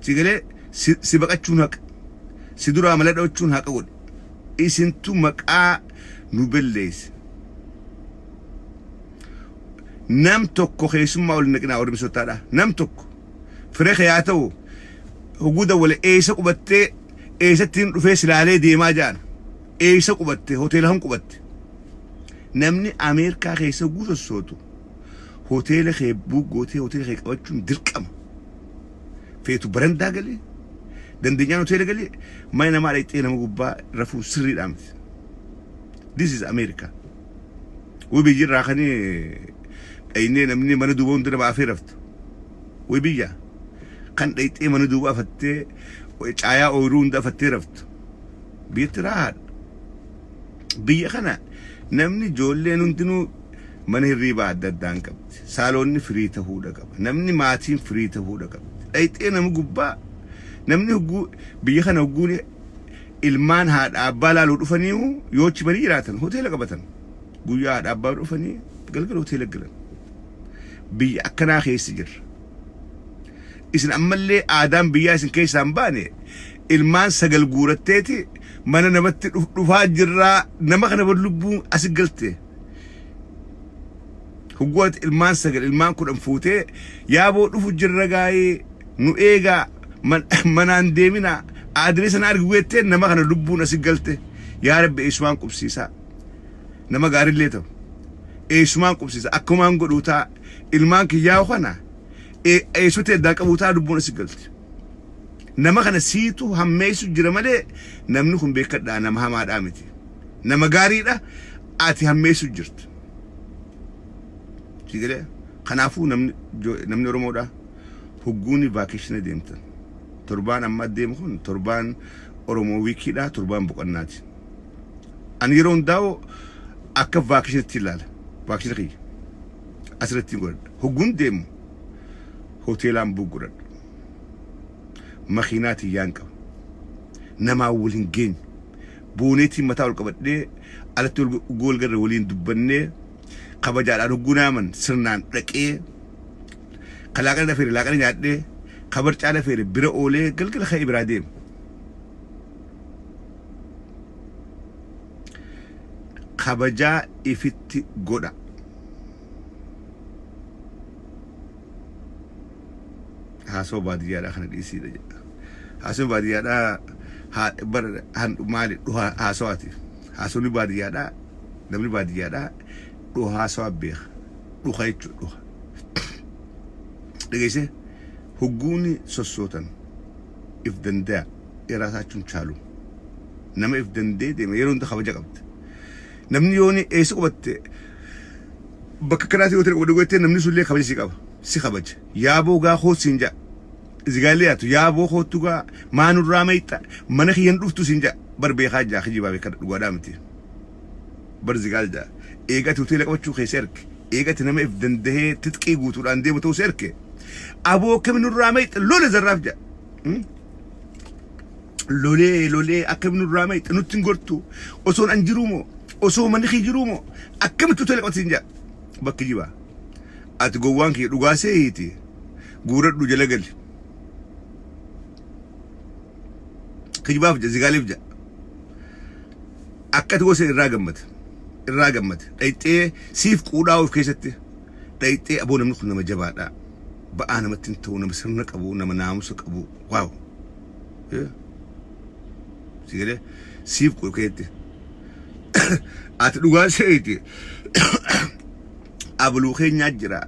si galee si baqachuun haqa si duraa mala dhawachuun haqa godhe isintu maqaa nu belleesse nam tokko keessummaa ol naqinaa ormisotaadha nam tokko firee kee yaa ta'u huguda wala eessa qubattee eessattiin dhufee silaalee deemaa jaan eessa qubatte hoteela han qubatte namni Ameerikaa keessa guutossootu hoteela kee buugootee hoteela kee qabachuun dirqama feetu barandaa galee dandeenyaan hoteela galee mana namaa dhayxee nama gubbaa rafuu sirriidhaa miti this is America wabii jirraa kanii aynee namni mana duubaa hundi nama afee raftu wabiyya kan dhayxee mana duubaa afattee caayaa ooyiruu hunda afattee raftu biyyatti raahaadha biyya kana namni ijoolleen hundinuu mana hirriibaa adda addaan qabdi saaloonni firii ta'uudha qaba namni maatiin firii ta'uudha qabdi dhayxee nama gubbaa namni hogguu biyya kana hogguun ilmaan haadha abbaa laaluu dhufanii yoo achi banii jiraatan hoteela qabatan guyyaa haadha abbaa dhufanii galgala hoteela galan biyya akkanaa keessa jirra isin ammallee aadaan biyyaa isin keessaan baane ilmaan sagal guuratteeti mana namatti dhufaa jirraa nama kana bar lubbuu asi galte hogguwaati ilmaan sagal ilmaan 10 fuutee yaaboo dhufu jirra gaayee nu eegaa manaan deemina adreesana argi weettee nama kana lubbuun asi galte yaa rabbi eessumaan qubsiisaa nama gaarillee ta'u eessumaan qubsiisa akkumaan godhuutaa ilmaan kiyyaa kana eessotee addaa qabuutaa lubbuun asi galte nama kana siitu hammeessu jira malee namni kun beekadhaa nama hamaadhaa miti nama gaariidha ati hammeessu jirtu sigale kanaafuu namni Oromoodha hogguuni vaakeshina deemtan torbaan amma deemu kun torbaan Oromoo wiikiidha torbaan boqonnaati ani yeroo hundaa'u akka vaakeshinitti ilaala vaakeshina kiyya asirratti godhadha hogguun deemu hoteelaan buuguradha makiinaati yaan qaba namaa waliin geenyu booneetiin mataa ol qabadhee alatti gool garra waliin dubbannee kabajaadhaan hoggunaaman sirnaan dhaqee kalaaqana dafeere laaqana nyaadhee kabarcaa dafeere bira oolee galgala ka'ee biraa deema kabajaa ifitti godha haasoo baadiyyaadhaa kana dhiisiidha jedha haasoo baadiyyaadhaa bar maali dhuha haasawaati haasonni baadiyyaadhaa namni baadiyyaadhaa dhuha haasawa beeka dhuha jechuudha dhuha dhageesse hogguuni sossootan if danda'a irraasachuun chaalu nama if dandee deema yeroo hunda kabaja qabda namni yooni eessa qubatte bakka kanaatti yoo ta'e wada gootee namni sullee kabaja si qaba si kabaja yaaboo gaa hoosiin ja'a izgaaliyaatu yaaboo hootu gaa maanurraa mayxa mana kiyyan dhuftu siin ja'a barbeekaa jaa kijibaa beekadha dhugaadhaa miti برزقال دا إيجات وتيلك وتشو خيسرك إيجات نما إفدنده تتقي قوتو عندي متوسرك أبو كم من الراميت لولا زراف جا لولي أكم من الراميت نتنقرتو أصون أنجرومو أصون منخي جرومو أكم تتيلك وتنجا بكجيبا أتقوانكي رقاسيتي قورت رجلقل كجباف جا زغاليف جا أكت وسي الراقمت دايتي سيف قوداو في كيستي دايتي أبونا منخل نما جبادا بقانا متنتو نما سرنك أبو نما نامسك أبو واو سيغلي سيف قود كيتي أتلوغا سيتي أبلو خين نجرا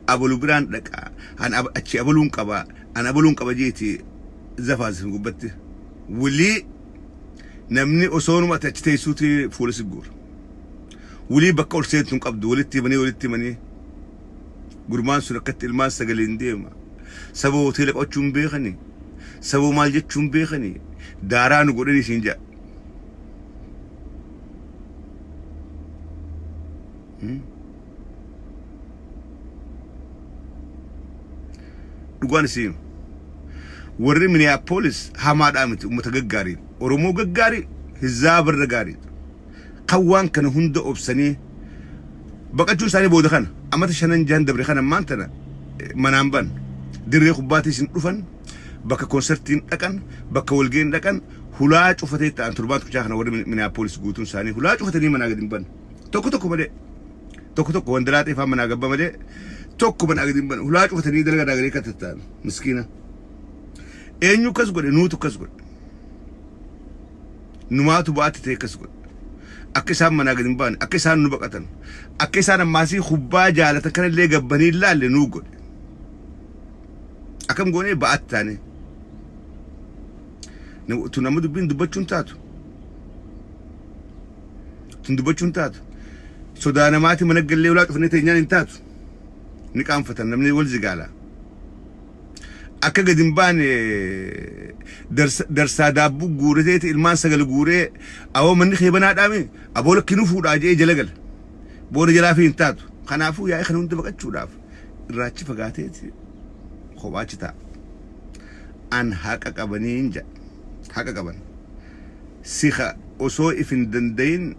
أبلو بران لكا أنا أتشي أبلون قبا جيتي زفاز قبتي ولي نمني أصون ما تجتي صوتي فولس الجور ولي بقول سيد نقبض ولتي مني قرمان سرقت الماس سجلين ديما سبوا تيلك أتشون بيخني سبوا مال جتشون بيخني داران وقولي سينجا دوغان سيم وري مينيابوليس حماد امت متغغاري اورومو غغاري حزاب الرغاري قوان كان هند اوبسني بقچو ساني بودخان امت شنن جان دبر خان مانتنا منامبان دري خباتي سن دفن بك كونسرتين دكان بك ولغين دكان هلا چوفتي تان تربات كچاخنا وري مينيابوليس غوتون ساني هلا چوفتني مناغدين بن توكو مدي توكو وندراتي فمناغبا مدي توكو مناغدين بن هلا چوفتني دلغا داغري كتتان مسكينه أينو كسبه نوتو كسبه نماتو باتي كسبه أكيسان مناقدين بان أكيسان نبقتن أكيسان ماسي خبا جالة كان اللي قبني الله اللي نوقل أكم قوني بات تاني تنامدو بين دبتشون تاتو سودانا ماتي منقل لي ولاك فنيتي نيان انتاتو نكام فتن نمني والزقالة أكا قدم بان درسا دابو غوري تيت إلمان سغل غوري أو مني خيبنا دامي أبو لك كنو فودا جي جلغل بوري جلافي انتاتو خنافو يا إخنا انت بقى تشو داف الراتش فقاتيت خوباتي تا أن حقا قبني انجا حقا قبن سيخا أسو إفن دندين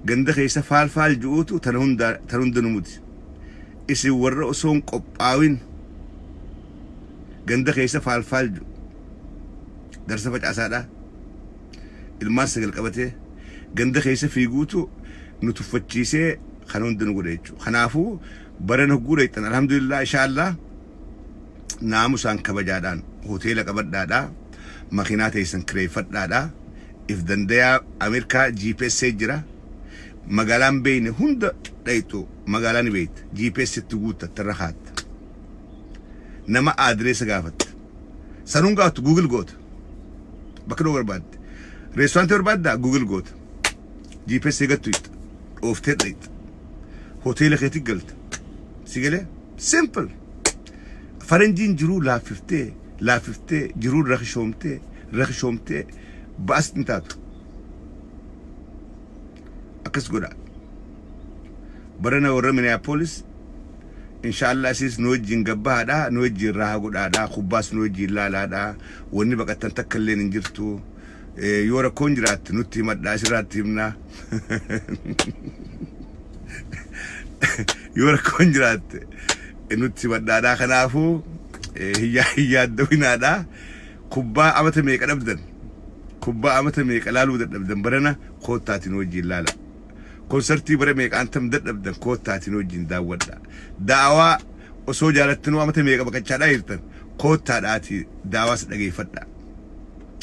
غندخ يسا فال جوتو تنون دنمود إسي ورر أسون قباوين غندخ يسا فال جو درس فج أسادا الماس سجل قبته غندخ يسا فيغوتو نتفتشيسه خنون دنو غديچو خنافو برنه غوريتن الحمد لله إن شاء الله ناموسان كبجادان هوتيل قبدادا ماكينات يسن كريفت دادا إفدنديا أمريكا جي بي إس جرا مغالان بين هند دايتو مغالان بيت جي بي إس تغوت ترخات نما ادريس غافت سنونغا تو جوجل غوت بكرو برباد ريستورانت برباد دا جوجل غوت جي بي إس غتويت اوفتيت ريت هوتيل خيتي قلت سيغله سيمبل فرنجين جرو لا ففتي جرو رخشومتي باس انتاتو أكس قدا برنا ورا مينيابوليس إن شاء الله أسيس نوجي نجبها دا نوجي راها قدا دا خباس نوجي لا دا وني بقى تنتكلين نجرتو يورا كونجرات نوتي مدى أسرات تيمنا يورا كونجرات نوتي مدى دا خنافو هي دوينا دا كوبا أمتى ميك أبدن كوبا أمتى ميك لالو أبدن برنا خوتاتي نوجي لا كونسرتي برا ميك أنتم أبدن خوتاتي نوجي داودا دعوة وسوجارتنو أمتى ميك بقى شرايرتن خوتاتي دعوة سدقي فدا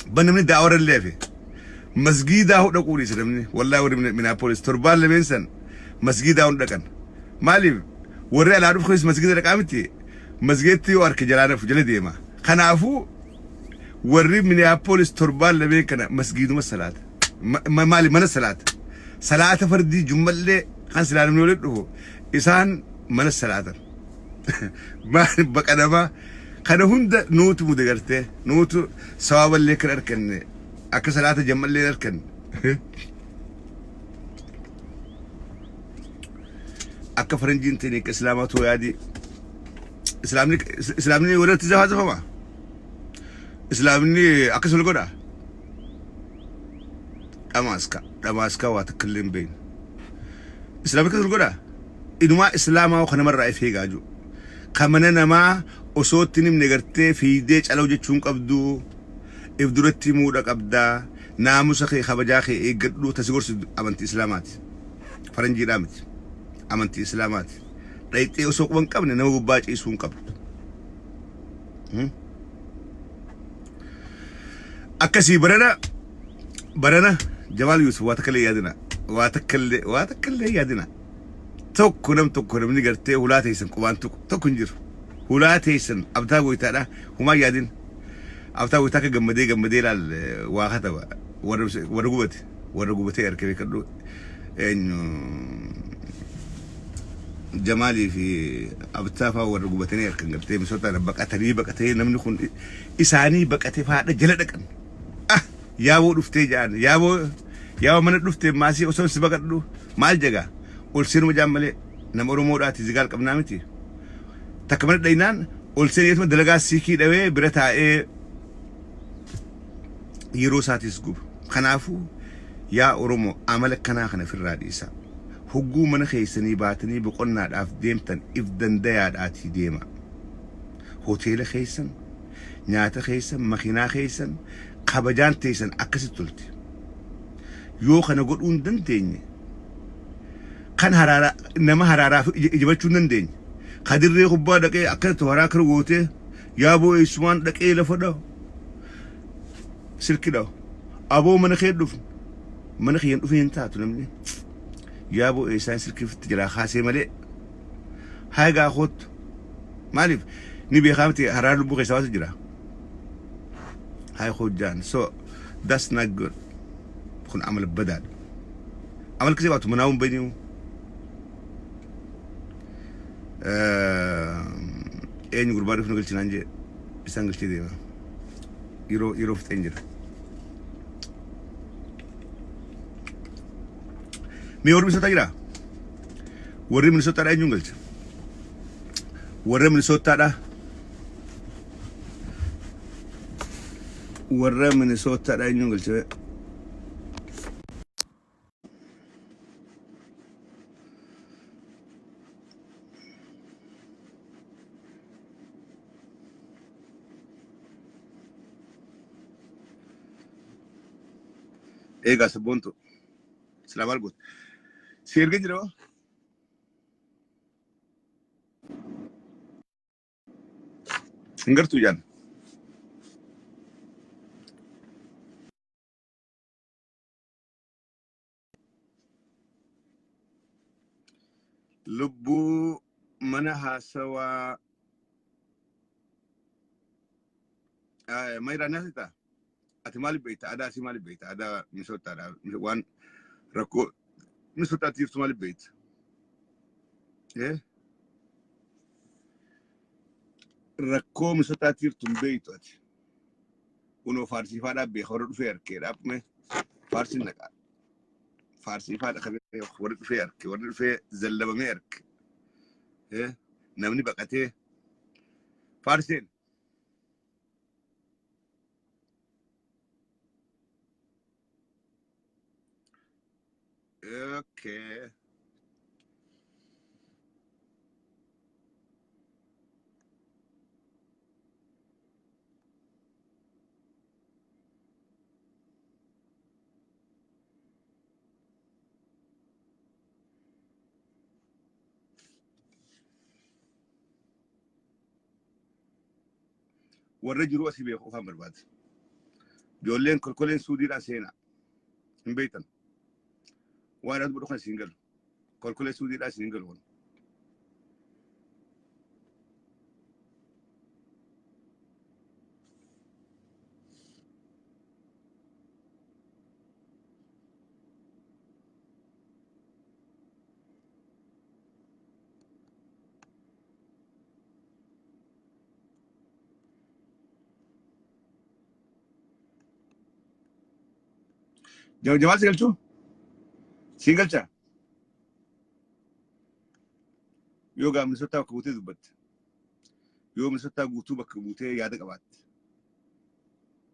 بنمني دعوة الليفي مسجد هو نقولي سلمني والله وري من مينيابوليس تربان لمنسن مسجد هو دكان مالي وري على عرف خويس مسجد رقامتي مسجدتي وارك جلانا في جلدي ما خنافو وري مينيابوليس تربان لمن كان مسجد مسلات مالي من الصلاة صلاة فردي جملة خان سلام نولد هو إنسان من الصلاة ما بقى ما خنا هند نوت مدقرته نوت سواب اللي كرر كن أك صلاة جملة لكن akka faranjiin ta'e ka islaamaa too yaadi islaamni warratti zafama islaamni akkasuma godha dhamaaska waa takkallee hin beekne islaamni akkasuma godha inumaa islaamaa kana marraa ifee gaaju kamana namaa osoo itti nimne gartee fiidee calaw jechuun qabdu if duratti muuda qabdaa naamusa kee kabajaa kee eeggadhu tasi gorsu amantii islaamaati faranjiidhaa miti amantii islaamaati dhayxee osoo quban qabne nama gubbaa ciisuu hin qabdu akkasii barana Jamaal Yusuf waa takkallee yaadina tokko namni gartee hulaa teessan qubaan tokko hin jiru hulaa teessan abtaa goytaadha humaa yaadin abtaa goytaa ka gammadee laal waa kataba warra gubatee harkee kadhu eenyu Jamaalii fi abtaa faa warra gubatanii harkan gartee misoota baqatanii namni kun isaanii baqatee faadha jala dhaqan yaaboo dhuftee jaan yaaboo mana dhuftee maasii osoo si baqadhu maal jagaa ol seenuma jaan malee nama Oromoodhaati zigaal qabnaa miti takka mana dhaynaan ol seeneetuma dalagaa siikii dhawee bira taa'ee yeroo isaatis gubu kanaafuu yaa Oromoo amala kanaa kana firraa dhiisaa hogguu mana keessanii baatanii boqonnaadhaaf deemtan if dandayaadhaatii deema hoteela keessan nyaata keessan makiinaa keessan kabajaan teessan akkasitti tolti yoo kana godhuu hin dandeenye kan nama haraaraaf ijibachuu hin dandeenye kadirree kubbaa dhaqee akkasitti waraa kara gootee yaaboo eessumaan dhaqee lafa dhawu sirki dhawu aboo mana kee hin dhufe hin taatu namni yaaboo eessaan sirkiifitti jiraa kaasee malee haagaa kootu maaliif ni beekaa miti haraara lubbuu keessaa waatu jira هاي خجان so that's not good كن عمل بدال عمل كذي وقت مناوم بينيو إيه نقول بعرف نقول تنانجي بس نقول تدي ما يرو في تنجر ميور من سوتايرا وري من سوتايرا إيه نقول وري من سوتايرا warra Minnesota dha eenyuun galchee eegaa sabboontu silaa maal goote si erga jira hin gartuu jaan lubbuu mana haasawaa mayraa naasita ati maaliif beekta aadaa asii maaliif beekta aadaa Minisootaadha waan rakkoo Minisootaatti jirtu maaliif beekta rakkoo Minisootaatti jirtu hin beektu ati kunoo faarsiifaadhaaf beeka warra dhufee harkeedhaaf faarsiin naqaa faarsiifaadha kan warri dhufee harke warri dhufee zallabamee harke namni baqatee faarseen okay warra jiru asii beeku qofaan barbaada ijoolleen kolkoleen suudiidhaan seenaa hin beektan waan ati godhu kan isiin galu kolkolee suudiidhaan isiin galu Jamaal si galchuu siin galchaa يوغا من سوتا كبوتي دبت يوم سوتا غوتو بكبوتي يا دقبات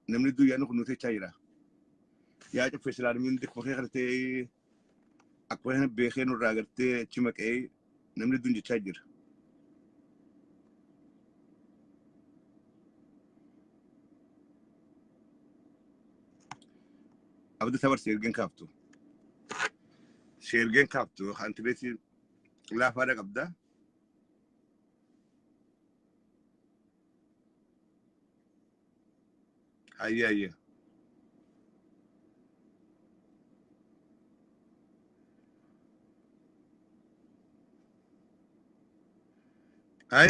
نمني دو يانو كنوتي تشايرا يا جف فيسلان من دك بخيرتي اكوين بخينو راغرتي تشمك اي نمني دونجي تشاجر ابدا تبر سيرجن كابتو خانت بيتي لا فارق ابدا هيا هاي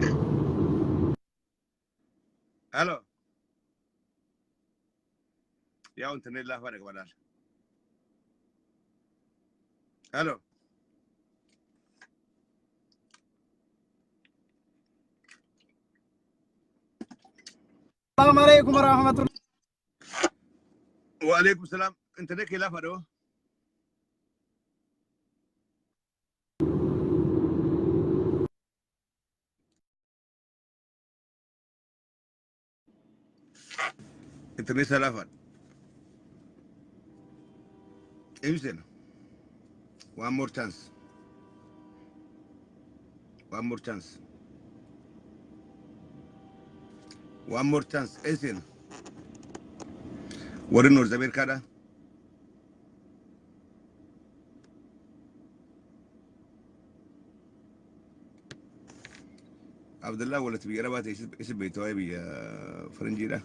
الو يا انت لا فارق بدال الو السلام عليكم ورحمة الله. وعليكم السلام انت ليك لا فارق انت ليس لا فارق امسنا one more chance one more chance one more chance امسنا ورنور زبير كذا عبد الله ولا تبي ربات ايش بيتوي بي فرنجي ده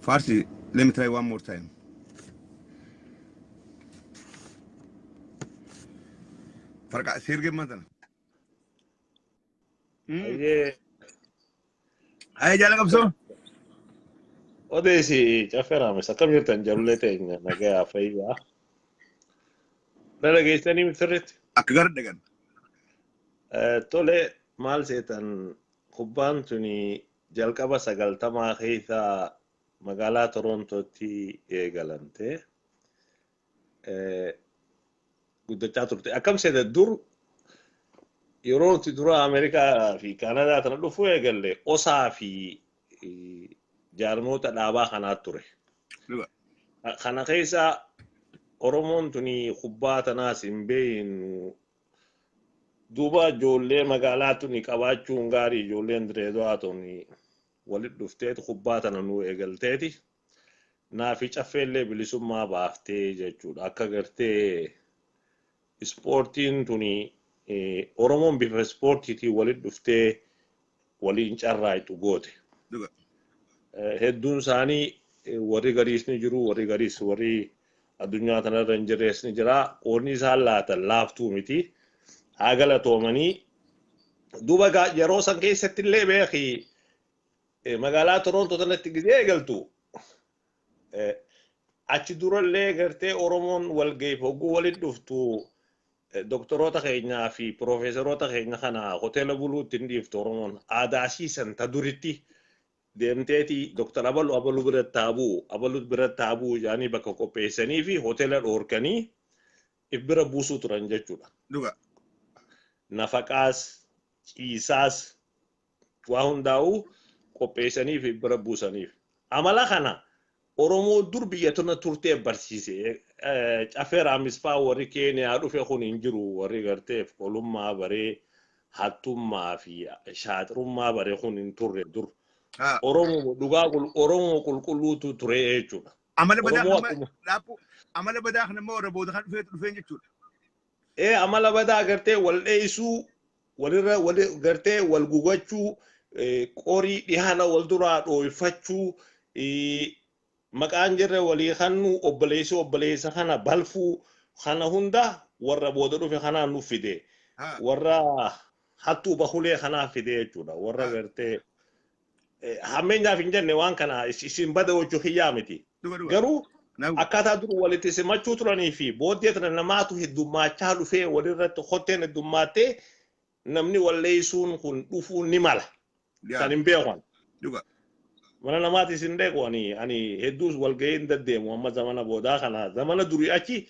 فارسي let me try one more time فرق سيرجن مثلا هاي جالك ابسو Odesi chafera sakam jirtan jalulete naga faiya nala geistani mitret اكغر دغن tole mal setan kubban tuni jalqaba sagaltama keessa magaalaa Torontootti eegalante guddachaa turte akkam seeta dur yeroo nuti dura Ameerikaa fi Kaanadaa tana dhufu eegalle osaa fi jaarmoota dhaabaa kanaa ture. Kana keessa Oromoon tuni kubbaa tanaas hin beeynu duuba ijoollee magaalaa tuni qabaachuun gaarii ijoolleen Direedawaa tuni walitti dhufteeti kubbaa tana nu eegalteeti. Naafi caffeellee bilisummaa baaftee jechuudha. Akka gartee ispoortiin tuni Oromoon bifa ispoortiitiin walitti dhuftee waliin carraaytu goote. Hedduun isaanii warri gariis ni jiru, warri gariis warri addunyaa kanarra hin jirres ni jira. Qoonni isaan laatan laaftuu miti. Haa galatoomanii duuba yeroo san keessatti illee beeki magaalaa Torontoo tanatti gizee eegaltu achi durallee gartee Oromoon walga'iif hogguu walitti dhuftu doktoroota keenyaa fi piroofeesaroota keenya kana hoteela buluutti hin dhiiftu Oromoon aadaasiisan ta duritti deemteeti doktor abalu bira taabuu jaanii bakka qopheessanii fi hoteela dhoorkanii if bira buusuu turan jechuudha. Nafaqaas ciisaas waa hundaa'uu qopheessanii fi bira buusaniif. Amala kana Oromoo dur biyya tana turtee barsiise. Cafeera Amisfaa warri Keeniyaa dhufe kun hin jiru warri garteef kolummaa baree hattummaa fi shaaxirummaa baree kun hin turre dur. Oromoo dhugaa Oromoo qulqulluutu ture jechuudha. Amala badaa kana immoo Oromoo kan dhufee jechuudha. Amala badaa gartee wal dheessuu walirra gartee wal gugachuu qorii dhihaana wal duraa dhooyfachuu maqaan jirre walii kannu obboleessa kana balfuu kana hunda warra booda dhufe kanaan nuuf fide warra hattuu bahulee kanaaf fide jechuudha warra gartee hammeenyaaf hin jenne waan kana isin bada hojjuu hiyyaa miti garuu akkaataa dur walitti simachuu turanii fi booddee tana namaatu heddummaachaa dhufee walirratti hoteen heddummaatee namni walleessuun kun dhufuun ni mala kan hin beekan mana namaati sin deequ ani hedduus walga'iin daddeemu amma zamana boodaa kana zamana durii achi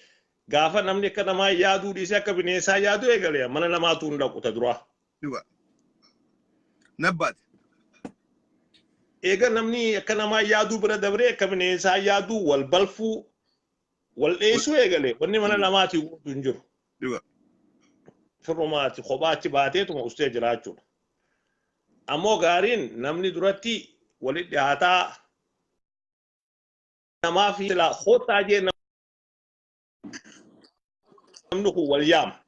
gaafa namni akka namaa yaaduu dhiisee akka bineensaa yaaduu eegale mana namaatu hin dhaqu ta duraa. Nabbaati. Eega namni akka namaa yaaduu bira dabree akka bineensaa yaaduu wal balfuu wal dheessuu eegale wanni mana namaati guutuu hin jiru. Firrumaati kophaatti baateetuma ustee jiraachuudha. Ammoo gaariin namni duratti walitti dhiyaataa namaa fi silaa hoottaa jee namni kun wal yaama.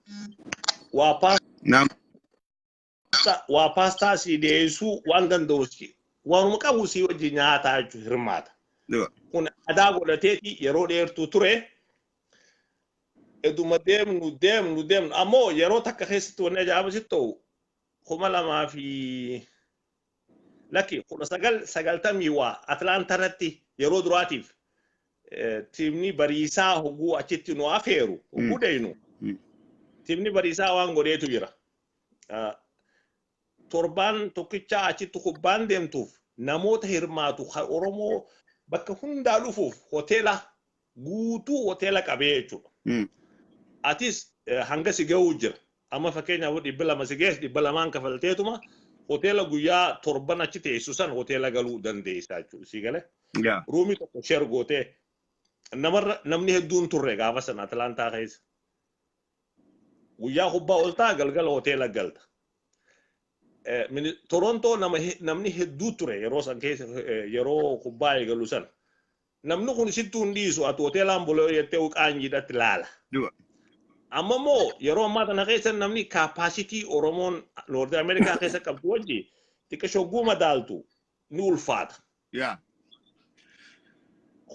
Waa paastaa si dhiyeessuu waan danda'uusi. Waanuma qabu si wajji nyaataa jechuun hirmaata. Kun aadaa godhateeti yeroo dheertuu ture. Eduma deemnu ammoo yeroo takka keessatti wanni ajaa'ibsitti ta'u 2000 lakki 1990 waa Atlaantarratti yeroo duraatiif tiimni bariisaa hoguu achitti nu afeeru hoguu deeynu tiimni bariisaa waan godheetu jira. Torbaan tokkicha achitti kubbaan deemtuuf namoota hirmaatu Oromoo bakka hundaa dhufuuf hoteela guutuu hoteela qabee jechuudha. Atis hanga si ga'uu jira. Amma fakkeenyaaf 200 si geessu 200 kafalteetuma hoteela guyyaa torban achi teessu san hoteela galuu dandeessa jechuudha. Si galee? Ruumii tokko sheer gootee namni hedduun turre gaafa sana Atlaantaa keessa. Guyyaa kubbaa oltaa galgala hoteela galta. Toronto namni hedduu ture yeroo san keessa yeroo kubbaa eegalu san. Namni kun sittuu hin dhiisu ati hoteelaan buloo jettee qaanjiidhaatti laala. Amma immoo yeroo ammaa kana keessa namni kaappaasitii Oromoon Noord Ameerikaa keessa qabdu wajji xiqqoo guuma daaltu ni ulfaata.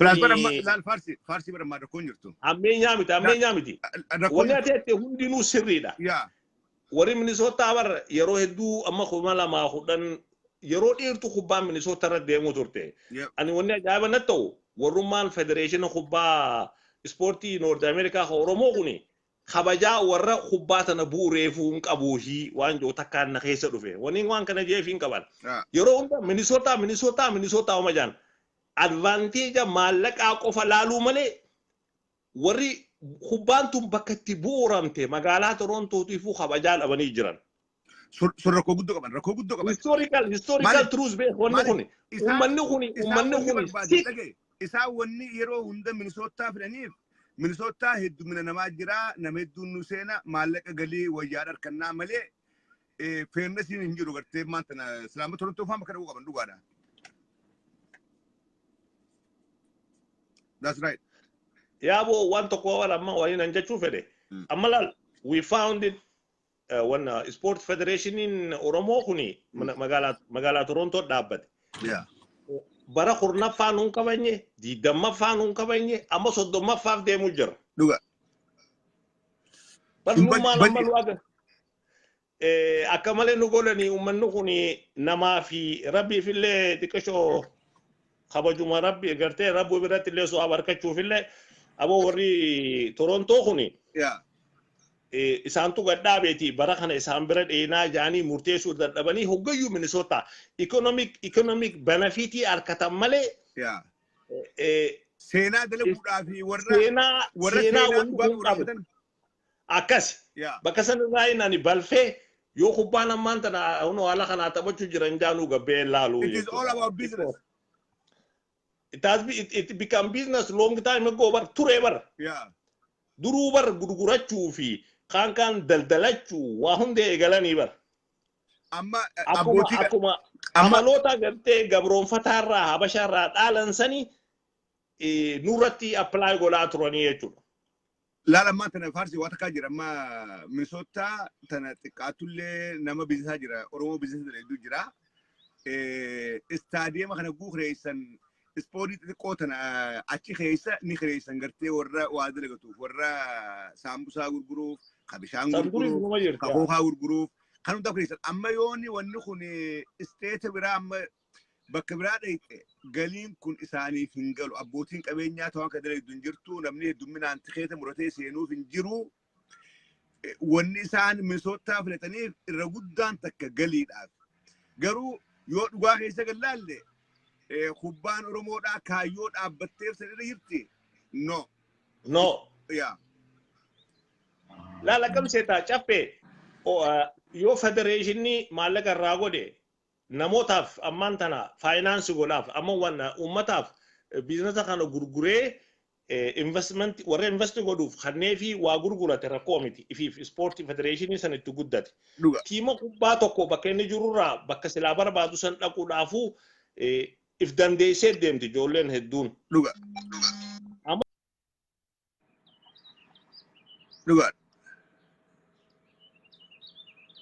Laal Farsi bara maada kun jirtu. Ammeenyaa miti. Wanni ati jettee hundinuu sirriidha. Warri Minisootaa bara yeroo hedduu amma 2010 yeroo dheertuu kubbaan Minisootaa irra deemuu turte. Ani wanni ajaa'iba natti ta'u warrummaan federeeshina kubbaa ispoortii Noord Ameerikaa Oromoo kuni kabajaa warra kubbaa tana bu'uureefuu hin qabuuhi waan jiru takkaan na keessa dhufe. Wanni waan kana jeef hin qaban. Yeroo hunda Minisootaa oma jaan advaanteeja maallaqaa qofa laaluu malee warri kubbaan tun bakka itti bu'uuramte magaalaa Torontootiifuu kabajaa dhabanii jiran. Sun rakkoo guddoo qaban. Historical truths beek wanni kuni. Uummanni kuni. Isaan wanni yeroo hunda Minisootaa fidaniif Minisootaa heddumina namaa jira nama hedduun nu seena maallaqa galii wayyaa harkannaa malee feernesiin hin jiru gartee maanta islaama Torontoo fa'aa bakka dhaquu qaban dhugaadha. That's right. Yaabo waan tokko wala amma waliin an jechuu fedhe. Amma laal we founded when sport federation in Oromoo kuni magaalaa Torontoo dhaabbate. Bara kurnaffaan hun qabanye, 20ffaan hun qabanye, amma 30ffaaf deemuu jira. Dhuga. Bal'ummaan amma lu'aga. Akka malee nu godhanii uummanni kun namaa fi rabbiif illee xiqqashoo kabajuma rabbi gartee rabbu biratti illee so'aa barkachuuf illee aboo warri Torontoo kun isaantu gadhaabeeti bara kana isaan bira dheenaa jaanii murteessuu dadhabanii hoggayyuu Minisootaa economic benefitii harkatan malee seenaa dalaguudhaa fi seenaa wanti qabu akkas bakka sanirraa inni balfee yoo kubbaan ammaan tana haala kanaa taphachuu jiran jaanuu gabbee laaluu. It is all about business. It become business long time ago bar ture bar. Duruu bar gurgurachuu fi kan daldalachuu waa hundee eegalanii bar. Amma akkuma amaloota gartee gabroonfataarraa habashaarraa dhaalansanii nurratti apply godhaa turanii jechuudha. Laala ammaa tana Farsi waa takkaa jira amma Minisootaa tana xiqqaatullee nama bizisaa jira Oromoo bizisa hedduu jira. Istaadiyeema kana guureessan ispoortii xixiqqoo tana achi keessa ni kireessan gartee warra waa dalagatuuf warra saambusaa gurguruuf kabishaan gurguruuf kabookaa gurguruuf kan hunda kireessan amma yoonni wanni kun isteeta biraa amma bakka biraa dhayxe galiin kun isaaniif hin galu abbootiin qabeenyaa ta'an kan dalagdu hin jirtu namni heddumminaan tikeeta muratee seenuuf hin jiru wanni isaan Minisootaa filataniif irra guddaan takka galiidhaaf garuu yoo dhugaa keessa gallaalle kubbaan Oromoodhaa kaayyoo dhaabbatteef sanirra jirti. No. No. Yeah. La kam seta chappe yo federationni maallaqa irraa godhe namootaaf ammaan tana finance godhaaf amma wanna ummataaf biizinasa kana gurguree investment warra invest godhuuf kannee fi waa gurgurate rakkoo miti if sport federationni san itti guddate tiima kubbaa tokko bakka inni jirurraa bakka silaa barbaadu san dhaquudhaafu if dandeessee deemti ijoolleen hedduun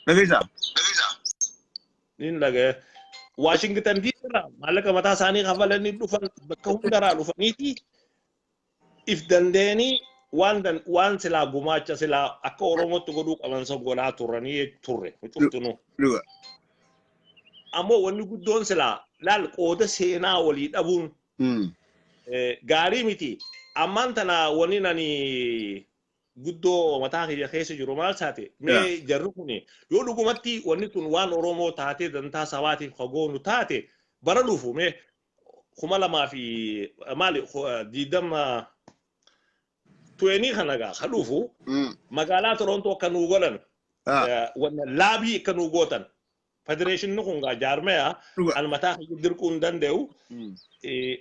Nagisa. Nin lage Washington DC ra malaka mata sani kafalani dufan bakka hundara dufaniti if dandeni wan sila gumacha sila akka Oromo to godu qaban sab gola turani turre tuftunu amo wani guddon sila lal qoda sena wali dabun gari miti amantana wani nani guddo mata ke khese juro mal sate me jarrukuni yo dugumatti wonni tun wan Oromo taate danta sawati khagonu taate baralufu me khumala ma fi mali didam tueni khanaga khalufu magala Toronto kanu golan wana labi kanu gotan federation no kunga jarmea al mata yidir kun dandeu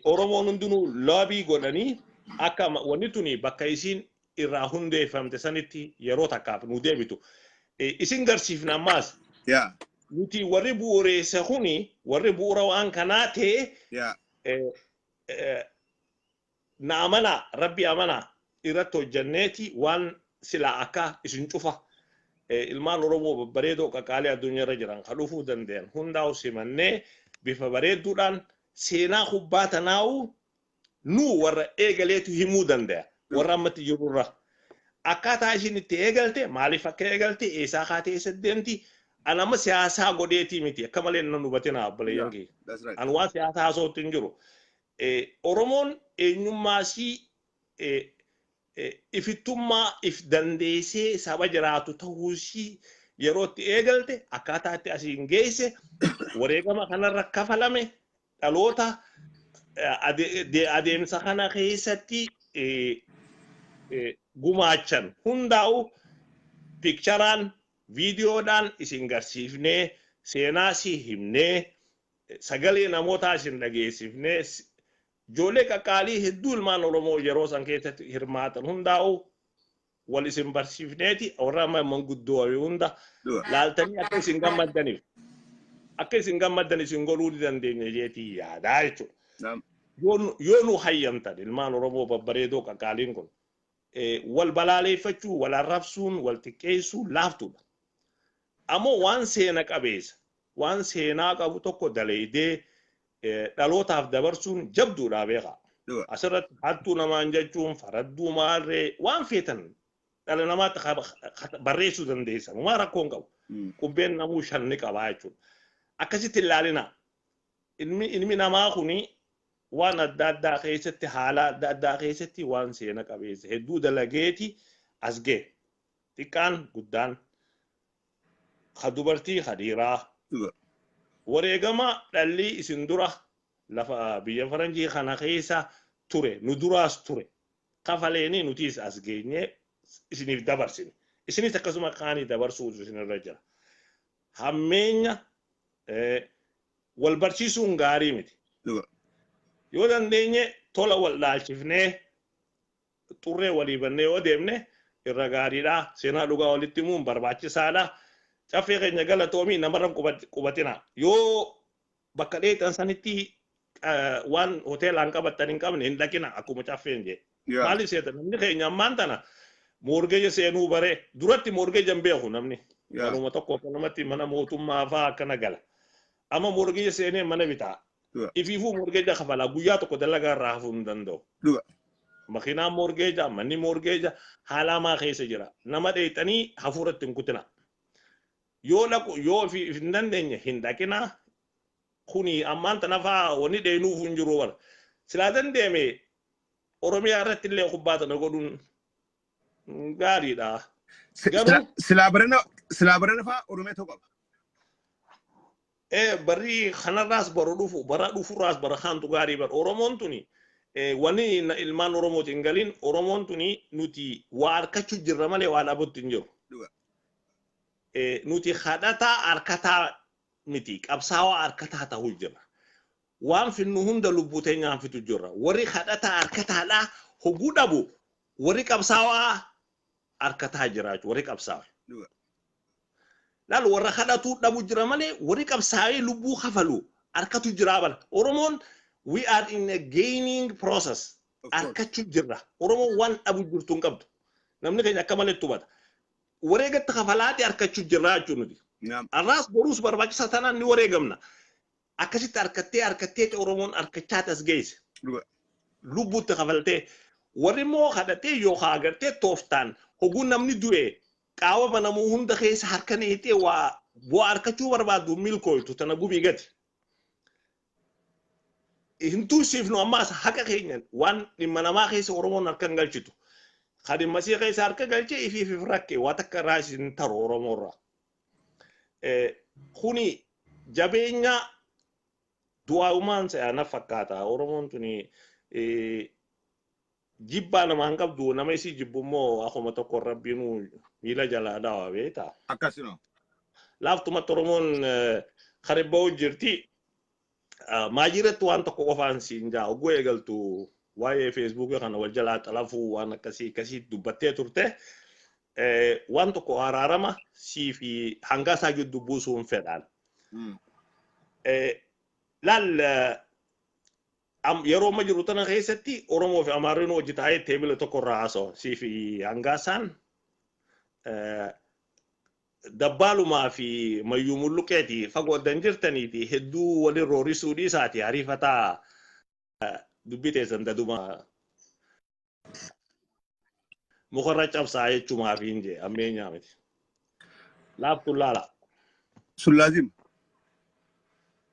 Oromo nundunu labi golani aka wonni tuni bakaisin irraa hundeeffamte sanitti yeroo takkaaf nu deebitu isin garsiifna ammaas nuti warri bu'uureessa kuni warri bu'uura waan kanaa ta'e na amana rabbi amana irratti hojjanneeti waan sila akka isin cufa ilmaan Oromoo babbareedoo qaqaalee addunyaarra jiran kan dhufuu danda'an hundaa'u simannee bifa bareedduudhaan seenaa kubbaa tanaa'u nu warra eegaleetu himuu danda'a. warra ammatti jirurra akkaataa ishin itti eegalte maaliif akka eegalte eesaa kaatee saddeemti anama siyaasaa godheetii miti akka malee nan hubatina abbalayyanki an waan siyaasaa haasootti hin jiru Oromoon eenyummaasii ifittummaa if dandeessee saba jiraatu ta'uusii yeroo itti eegalte akkaataa itti asiin geesse wareegama kanarra kafalame dhaloota adeemsa kana keessatti gumaachan hundaa'u pikcharaan viidiyoodhaan isin garsiifnee seenaa si himnee sagalee namootaa isin dhageessifnee ijoollee qaqqaalii hedduu ilmaan Oromoo yeroo san keessatti hirmaatan hundaa'u wal isin barsiifneeti warra manguddoo hunda laaltanii akka isin gammaddan isin godhuu dandeenya jeetii yaadaa jechuudha. Yoo nu hayyamtan ilmaan Oromoo babbareedoo qaqqaaliin kun wal balaaleeffachuu wal arrabsuun wal xiqqeessuun laaftuudha. Ammoo waan seena qabeessa waan seenaa qabu tokko daleedee dhalootaaf dabarsuun jabduudha beekaa. Asirratti hattuu namaan jechuun faradduu maalree waan feetan dhala namaatti barreessuu dandeessan waan rakkoon qabu. Qubbeen namuu shanni qabaa jechuudha. Akkasitti ilaalina ilmi namaa kuni waan adda addaa keessatti haala adda addaa keessatti waan seena qabeessa hedduu dalageeti as ga'e xiqqaan guddaan ka dubartii ka dhiiraa wareegama dhalli isin dura lafa biyya faranjii kana keessa ture nu duraas ture kafaleeni nutiis as geenye isiniif dabarsine isinis akkasuma kaanii dabarsuu isinirra jira hammeenya wal barsiisuun gaarii miti yoo dandeenye tola wal laalchifnee xurree walii bannee yoo deemne irra gaariidha seenaa dhugaa walitti himuun barbaachisaadha caffee keenya galatoomii namarra qubatina yoo bakka dheetan sanitti waan hoteelaan qabattan hin qabne hin dhaqina akkuma caffeen jee maaliif seetan namni keenya ammaan tana morgeeja seenuu baree duratti morgeeja hin beeku namni manuma tokko namatti mana mootummaa fa'aa akkana gala amma morgeeja seenee mana bitaa ifiifuu morgeeja kafalaa guyyaa tokko dalagaa irraa hafuu hin danda'u. Makiinaan morgeeja manni morgeeja haala hamaa keessa jira nama dheexanii hafuuratti hin kutina. Yoo dhaqu yoo hin dandeenye hin dhaqina kuni ammaan tana fa'aa wanni dheenuuf hin jiru wal silaa dandeeme Oromiyaa irratti illee kubbaa tana godhuun gaariidha. Silaa barana fa'aa Oromiyaa ta'uu qaba. بري خنا راس برودوفو برادوفو راس برخان تغاري بر أورمونتوني wani ilman oromo tingalin oromontuni nuti warkachu jirramale wala bottinjiro nuti khadata arkata miti qabsawa arkata ta hujjira wan finnu hunda lubute nyam fitu jorra wari khadata arkata la hugudabu wari qabsawa arkata jiraju wari qabsawa lal warra khadatu dabu jirramale wari qabsawa lubu khafalu arkatu jirabal oromon we are in a gaining process arkachu jirra oromo wan abu jurtun qabdu namni kanya kamale tubata warega takhafalati arkachu jirra chunudi arras borus barbaki satana ni waregamna akasit arkate oromon arkachatas geis lubu takhafalte warimo khadate yo khagarte toftan hogun namni duwe kawa banamu hunda khis harkanete wa bo arkachu barbadu milko to tanabu bigati hintu sifno amas haka kenyan wan limana ma khis oromon arkan galchitu khadi masi khis arka galchi ifi frakke wataka rasin tar oromora khuni jabenya dua uman sa ana fakata oromon tuni jibba na mangkap du na may si jibbumo ako matoko rabbinu mila jala dawa beta akasino laftu matoromon kharibaw jirti majira tu anto ko fansi nja ogwe galtu waye facebook kana wajala talafu wana kasi dubatte turte wanto ko ararama si fi hanga saju dubusu fedal lal am yaro majru tan khaysati oromo fi amarino jitaay table to ko raso si fi hangasan dabbalu ma fi mayumul keti fago danjirtani ti heddu wali rori sudi sati arifata dubite sanda duma mukharraj absaye chuma fi inje amenya met labtu lala sulazim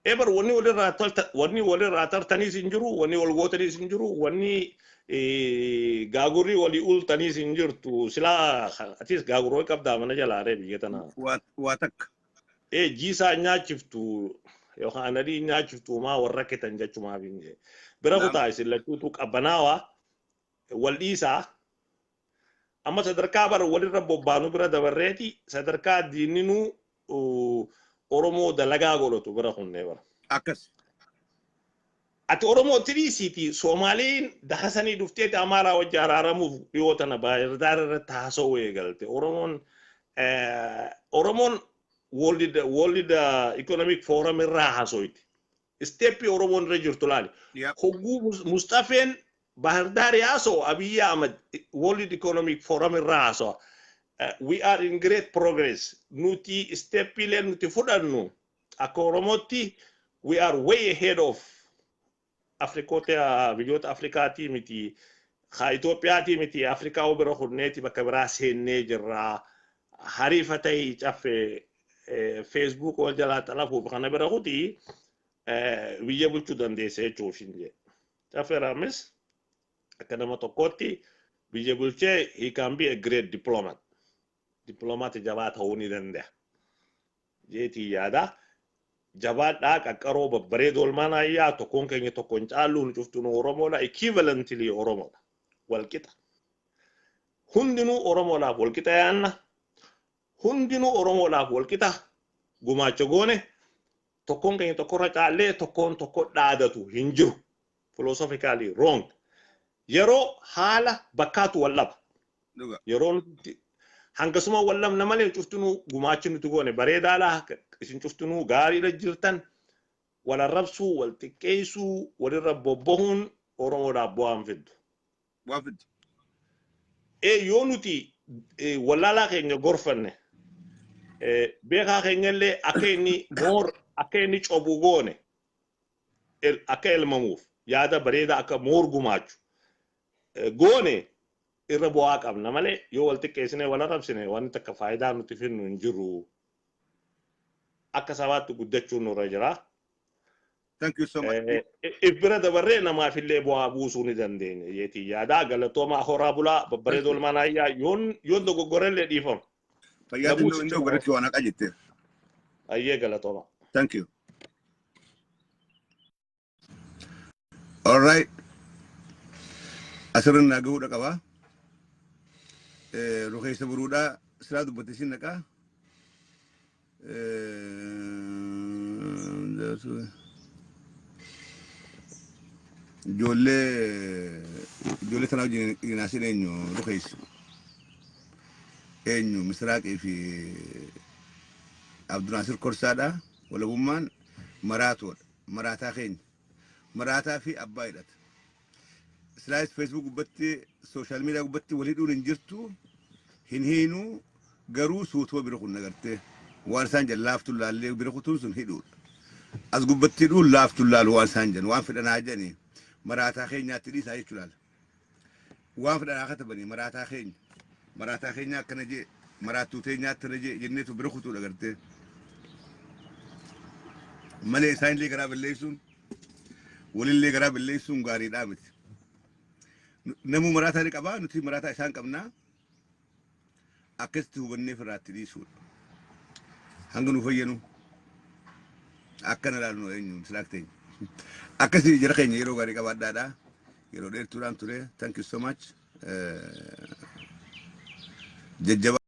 eber wani wali ratar tani sinjuru wani wal gotani sinjuru wani gaguri wali ul tani sinjurtu sila atis gaguro kabda mana jala re bigetana watak jisa nya chiftu yo hanari nya chiftu ma warrake tanja chuma binje bira kuta sila tutu kabanawa wal isa amma sadarka bar wali rabbo banu bira dabareti sadarka dininu oromo dalaga golotu bira khunne bar akas ati oromo trisiti somalin da hasani duftete amara wajararamu yotana bayar darar taso wegalte oromon world economic forum rahasoit stepi oromon rejurtulali hogu mustafen bahar dari aso abiya ahmad world economic forum rahaso we are in great progress nuti stepi le nuti fudannu akoromoti we are way ahead of Afrikota viljota Afrikati miti kha Ethiopia ti miti Afrika obero khurneti bakabra senne jirra harifatay chafe Facebook wal jala talafu khana bera khuti wijebu chudande se choshinje chafe rames akana matokoti wijebu che he can be a great diplomat jabat honi dande jeti yada jabat da kakaro babbare dolmana ya to kon kan to kon chalun tuftunu oromo la equivalently oromo walkita hundinu oromo la walkita yanna hundinu oromo la walkita guma chogone to kon kan to korra chale to kon to ko dadatu hinju philosophically wrong yero hala bakatu wallab yero hangasuma wallam namale tuftunu guma chinu tugone bare dala isin tuftunu gari la jirtan wala rabsu wal tikaisu wala rabbohun oromo da boam fid wafid yonuti wala la ke ngorfanne be ga ngelle akeni chobugone akel mamuf yada bareda aka mor gumachu gone irabo akam namale yo wal tikaisne wala rabsine wan takka faida nutifinu njuru akasawatu guddachu no rajara. Thank you so much. Ibra da barre na ma fille bo abusu ni dande yeti ya da galato ma horabula babare dol mana ya yon do gogorelle di fam fayadu ndo gorati wana kajite ayye galato ma. Thank you. All right. Asirra nagahu da qaba. Rukeessa buruudha silaa dubbattesin naqa. Ijoollee tanaa wajjin inaasin eenyu rukeessi. Eenyu Misraaqii fi Abdunasir Korsaadha. Walabummaan maraatoodha. Maraataa keenya. Maraataa fi abbaa hidhata. Silaayis Facebook gubbatti, sooshaal miidiyaa gubbatti walii dhuun hin jirtu. Hin hiinuu garuu suutuma bira kun nagartee. Waan isaan jedhan laaftuun laallee bira kutuun sun hidhuudha. As gubbatti hidhuun laaftuun laalu waan isaan jedhan. Waan fedhanaa jedhanii maraataa keenyaatti dhiisaa jechuu laala. Waan fedhanaa katabanii maraataa keenya. Maraataa keenya akkana jee maraattuu teenyaatti akkana jee jenneetu bira kutuudha gartee. Malee isaanillee garaa balleessuun walillee garaa balleessuun gaariidhaa miti. Namuu maraataa ni qabaa nuti maraataa isaan qabnaa akkasitti hubannee firaatti dhiisuudha. Hanga nu fayyanu akkana ilaalnu eenyu silaakteenya. Akkasii jara keenya yeroo gaarii qabaadhaadhaa. Yeroo dheertuudhaan ture. Thank you so much. Jajjaba.